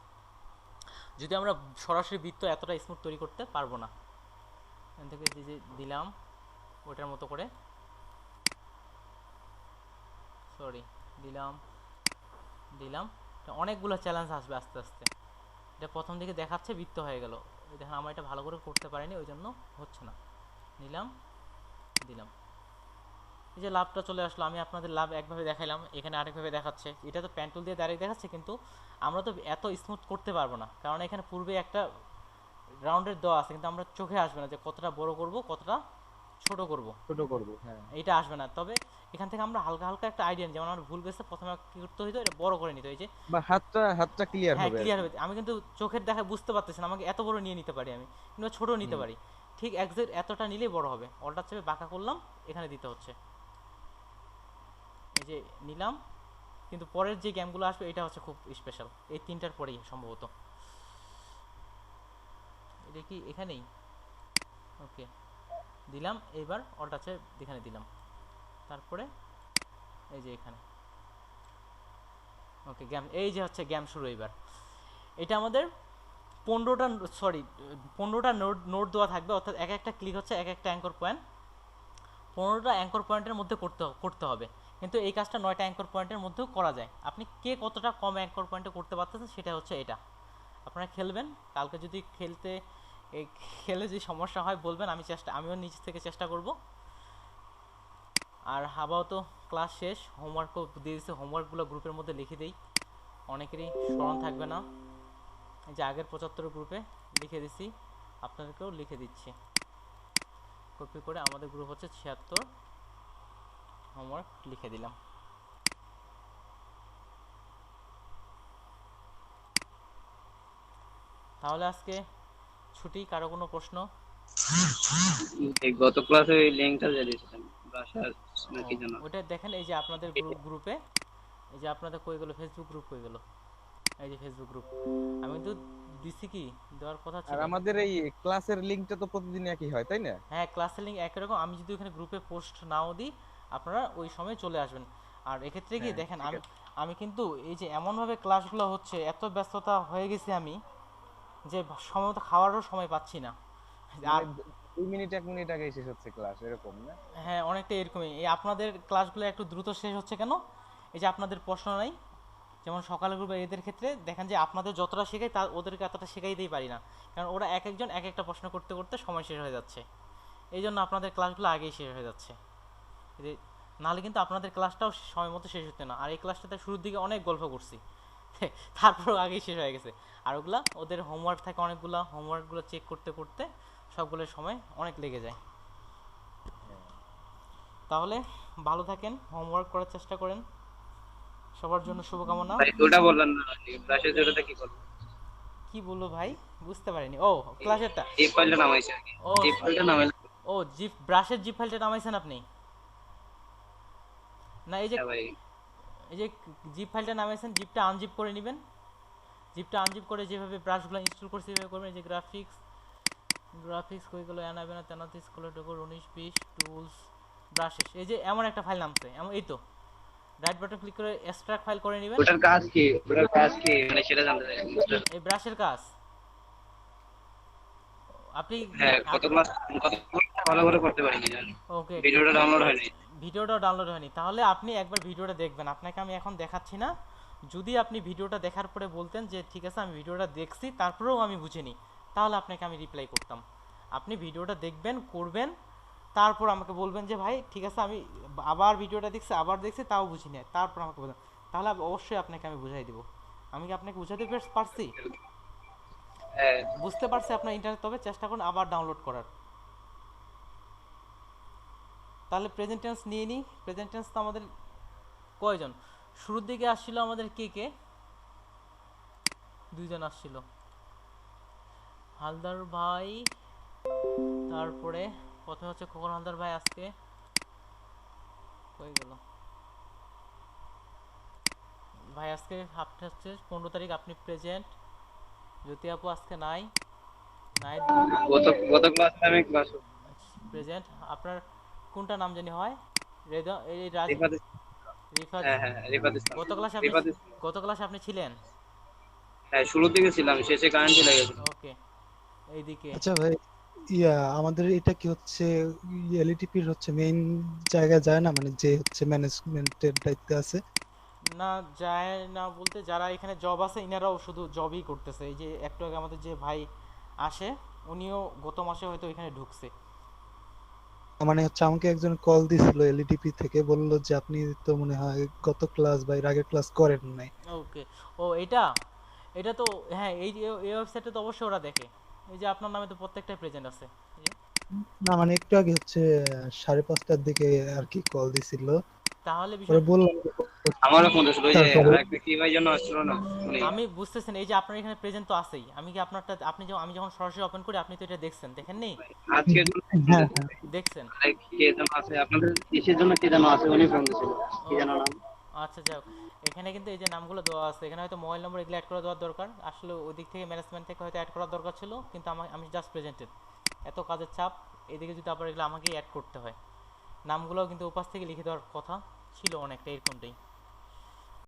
যদি আমরা সরাসরি বৃত্ত এতটা স্মুথ তৈরি করতে পারবো না। এখান থেকে যে দিলাম ওটার মতো করে, সরি দিলাম, দিলাম। অনেকগুলো চ্যালেঞ্জ আসবে আস্তে আস্তে। এটা প্রথম দিকে দেখাচ্ছে বৃত্ত হয়ে গেল, দেখেন আমরা এটা ভালো করে করতে পারিনি ওই জন্য হচ্ছে না। নিলাম, দিলাম, এই যে লাভটা চলে আসলো। আমি আপনাদের লাভ একভাবে দেখাইলাম, এখানে আরেকভাবে দেখাচ্ছে। এটা তো প্যান্টুল দিয়ে ডাইরেক্ট দেখাচ্ছে, কিন্তু আমরা তো এত স্মুথ করতে পারবো না, কারণ এখানে পূর্বে একটা রাউন্ডের দেওয়া আছে, কিন্তু আমরা চোখে আসবে না যে কতটা বড় করব কতটা ছোট করব, ছোট করব, হ্যাঁ। এইটা আসবে না। তবে এখান থেকে আমরা হালকা হালকা একটা আইডিয়া, যেমন আমার ভুল গেছে প্রথমে কি করতে হইতো, এটা বড় করে নিতে হয় যে, বা হাতটা ক্লিয়ার হ্যাঁ হবে আর ক্লিয়ার কি। হবে। আমি কিন্তু চোখের দেখা বুঝতে পারতেছি না, আমাকে এত বড় নিয়ে নিতে পারি আমি, কিংবা ছোট নিতে হুম। পারি। ঠিক একজ্যাক্ট এতটা নিলেই বড় হবে। অল্টার চেপে বাঁকা করলাম, এখানে দিতে হচ্ছে, এই যে নিলাম। কিন্তু পরের যে গেমগুলো আসবে এটা হচ্ছে খুব স্পেশাল, এই তিনটার পরেই সম্ভবত। এটা কি এখানেই? ওকে, দিলাম। এইবার অল্টার আছে এখানে দিলাম, তারপরে এই যে এখানে। ওকে, গেম, এই যে হচ্ছে গেম শুরু। এইবার এটা আমাদের 15টা, সরি 15টা নোট দেওয়া থাকবে, অর্থাৎ এক একটা ক্লিক হচ্ছে এক একটা অ্যাঙ্কর পয়েন্ট। 15টা অ্যাঙ্কর পয়েন্টের মধ্যে করতে হবে, কিন্তু এই কাজটা 9টা অ্যাঙ্কর পয়েন্টের মধ্যেও করা যায়। আপনি কে কতটা কম অ্যাঙ্কর পয়েন্টে করতে পারতেছেন সেটা হচ্ছে এটা। আপনারা খেলবেন, কালকে যদি খেলে যদি সমস্যা হয় বলবেন, আমিও নিজ থেকে চেষ্টা করব। আর আপাতত ক্লাস শেষ, হোমওয়ার্কও দিয়ে দিচ্ছে, হোমওয়ার্কগুলো গ্রুপের মধ্যে লিখে দেই, অনেকেরই স্মরণ থাকবে না। এই যে আগের 75 গ্রুপে লিখে দিছি, আপনাদেরকেও লিখে দিচ্ছি কপি করে। আমাদের গ্রুপ হচ্ছে 76, হোমওয়ার্ক লিখে দিলাম। তাহলে আজকে ছুটি, কারো কোনো প্রশ্ন? এই গত ক্লাসে ওই লিংকটা দিয়ে দিয়েছিলাম বাসার ও, নাকি জানা। ওটা দেখেন, এই যে আপনাদের গ্রুপে, এই যে আপনাদের কই গেল ফেসবুক গ্রুপ, কই গেল? এই যে ফেসবুক গ্রুপ আমি তো দিছি, কি দেওয়ার কথা আর ছিল। আমাদের এই ক্লাসের লিংকটা তো প্রতিদিন একই হয়, তাই না? হ্যাঁ, ক্লাসের লিঙ্ক একই রকম। আমি যদি ওখানে গ্রুপে পোস্ট নাও দিই, আপনারা ওই সময় চলে আসবেন। আর এক্ষেত্রে কি হ্যাঁ, দেখেন, ঠিক আমি আছে। আমি কিন্তু এই যে এমনভাবে ক্লাসগুলো হচ্ছে, এত ব্যস্ততা হয়ে গেছি আমি, যে সময় মতো খাওয়ারও সময় পাচ্ছি না। মানে আর 2 মিনিট 1 মিনিট আগে শেষ হচ্ছে ক্লাস, এরকম না? হ্যাঁ, অনেকটা এরকমই। এই আপনাদের ক্লাসগুলো একটু দ্রুত শেষ হচ্ছে কেন? এই যে আপনাদের প্রশ্ন নাই, যেমন সকালের গ্রুপে এদের ক্ষেত্রে দেখেন যে আপনাদের যতটা শেখাই তা ওদেরকে এতটা শেখাইতেই পারি না, কারণ ওরা এক একজন এক একটা প্রশ্ন করতে করতে সময় শেষ হয়ে যাচ্ছে। এই জন্য আপনাদের ক্লাসগুলো আগেই শেষ হয়ে যাচ্ছে। এই যে নাহলে কিন্তু আপনাদের ক্লাসটাও সময় মতো শেষ হতো না। আর এই ক্লাসটাতে শুরুর দিকে অনেক গল্প করছি, তারপর আগেই শেষ হয়ে গেছে। আর ওগুলা ওদের হোমওয়ার্ক থাকে অনেকগুলো, হোমওয়ার্কগুলো চেক করতে করতে সবগুলোর সময় অনেক লেগে যায়। তাহলে ভালো থাকেন, হোমওয়ার্ক করার চেষ্টা করেন, সবার জন্য শুভকামনা। ভাই ওটা বললেন না, ব্রাশের জোড়াটা কি করবো? কি বললো ভাই, বুঝতে পারিনি। ও, ক্লাসেরটা। জিপ ফাইলটা নামাইছে আর কি। ও, জিপ ফাইলটা নামাইলে। ও জিপ, ব্রাশের জিপ ফাইলটা নামাইছেন আপনি? না, হ্যাঁ ভাই। এই যে জিপ ফাইলটা নামাইছেন, জিপটা আনজিপ করে নেবেন। জিপটা আনজিপ করে যেভাবে ব্রাশগুলো ইনস্টল করছি সেভাবে করবেন। এই যে গ্রাফিক্স কই গেল, অ্যানাবেনা 33 স্কুলের ডোকর 19 20 টুলস ব্রাশেস, এই যে এমন একটা ফাইল নামছে, এমন এই তো। রাইট বাটন ক্লিক করে এক্সট্রাক্ট ফাইল করে নেবেন। ওটার কাজ কি? ওটার কাজ কি মানে সেটা জানতে চাই। এই ব্রাশের কাজ আপনি, হ্যাঁ, কত ক্লাস ভালো করে করতে পারিনি জানি। ওকে, ভিডিওটা ডাউনলোড হয়নি। ভিডিওটাও ডাউনলোড হয়নি, তাহলে আপনি একবার ভিডিওটা দেখবেন। আপনাকে আমি এখন দেখাচ্ছি না, যদি আপনি ভিডিওটা দেখার পরে বলতেন যে ঠিক আছে আমি ভিডিওটা দেখছি তারপরেও আমি বুঝিনি, তাহলে আপনাকে আমি রিপ্লাই করতাম। আপনি ভিডিওটা দেখবেন, করবেন, তারপর আমাকে বলবেন যে ভাই ঠিক আছে আমি আবার ভিডিওটা দেখছি, আবার দেখছি, তাও বুঝিনি, তারপর আমাকে বলবেন, তাহলে অবশ্যই আপনাকে আমি বুঝাই দিব। আমি কি আপনাকে বুঝাতে পারছি? হ্যাঁ। বুঝতে পারছি আপনার ইন্টারনেট, তবে চেষ্টা করুন আবার ডাউনলোড করার। তাহলে প্রেজেন্ট টেন্স নিয়ে নিই। প্রেজেন্ট টেন্স তো আমাদের কয়জন শুরুর দিকে আসছিল, আমাদের কে কে? 2জন আসছিল, হালদার ভাই, তারপরে প্রথমে হচ্ছে খোকন হালদার ভাই। আজকে কই গেল ভাই? আজকে আপনি হচ্ছে 15 তারিখ, আপনি প্রেজেন্ট। জ্যোতি আপু আজকে নাই, নাই গত ক্লাসে আমি ক্লাস প্রেজেন্ট। আপনার কোনটা নাম জানি হয়? রেদা, এই রাজ, রিফাত। রিফাত। হ্যাঁ হ্যাঁ, রিফাত ইসলাম। গত ক্লাসে আপনি, রিফাত ইসলাম। গত ক্লাসে আপনি ছিলেন? হ্যাঁ, শুরুর দিকে ছিলাম, শেষে কারেন্ট চলে গেছে। ওকে, এইদিকে আচ্ছা ভাই, আমাদের এটা কি হচ্ছে এলইটিপির হচ্ছে মেইন জায়গায় যায় না, মানে যে হচ্ছে ম্যানেজমেন্টের দায়িত্বে আছে? না যায় না বলতে যারা এখানে জব আছে ইনারাও শুধু জবই করতেছে। এই যে একটু আগে আমাদের যে ভাই আসে উনিও গত মাসে হয়তো এখানে ঢুকছে। মানে হচ্ছে আমাকে একজন কল দিছিল এলইডিপি থেকে, বললো যে আপনি তো মনে হয় গত ক্লাস বা এর আগের ক্লাস করেন নাই। ওকে, ও এটা এটা তো হ্যাঁ, এই যে এই ওয়েবসাইটে তো অবশ্যই ওরা দেখে। এই যে আপনার নামে তো প্রত্যেকটাই প্রেজেন্ট আছে। এই যে, না মানে একটু আগে হচ্ছে 5:30টার দিকে আর কি কল দিছিল। তাহলে পরে বিষয় বললাম যে আমারও ফোন দিছিল ওই যে তারপরে আরেকটা কি ভাই জন্য আসছিল না উনি। আমি বুঝতেছেন এই যে আপনার এখানে প্রেজেন্ট তো আছেই, আমি কি আপনারটা আপনি যখন আমি যখন সরাসরি ওপেন করি আপনি তো এটা দেখছেন, দেখেননি? আজকের জন্য হ্যাঁ হ্যাঁ দেখছেন? কে যেন আছে আপনাদের দেশের জন্য কে যেন আছে উনি ফোন দিছিল কি ও যেন নাম। আচ্ছা, যাই হোক, এখানে কিন্তু এই যে নামগুলো দেওয়া আছে, এখানে হয়তো মোবাইল নম্বর এগুলো অ্যাড করে দেওয়ার দরকার, আসলে ওই দিক থেকে ম্যানেজমেন্ট থেকে হয়তো অ্যাড করার দরকার ছিল, কিন্তু আমি জাস্ট প্রেজেন্টেড, এত কাজের চাপ, এদিকে যদি আবার এগুলো আমাকেই অ্যাড করতে হয়। নামগুলোও কিন্তু উপাস থেকে লিখে দেওয়ার কথা ছিল অনেকটা এরকমটাই।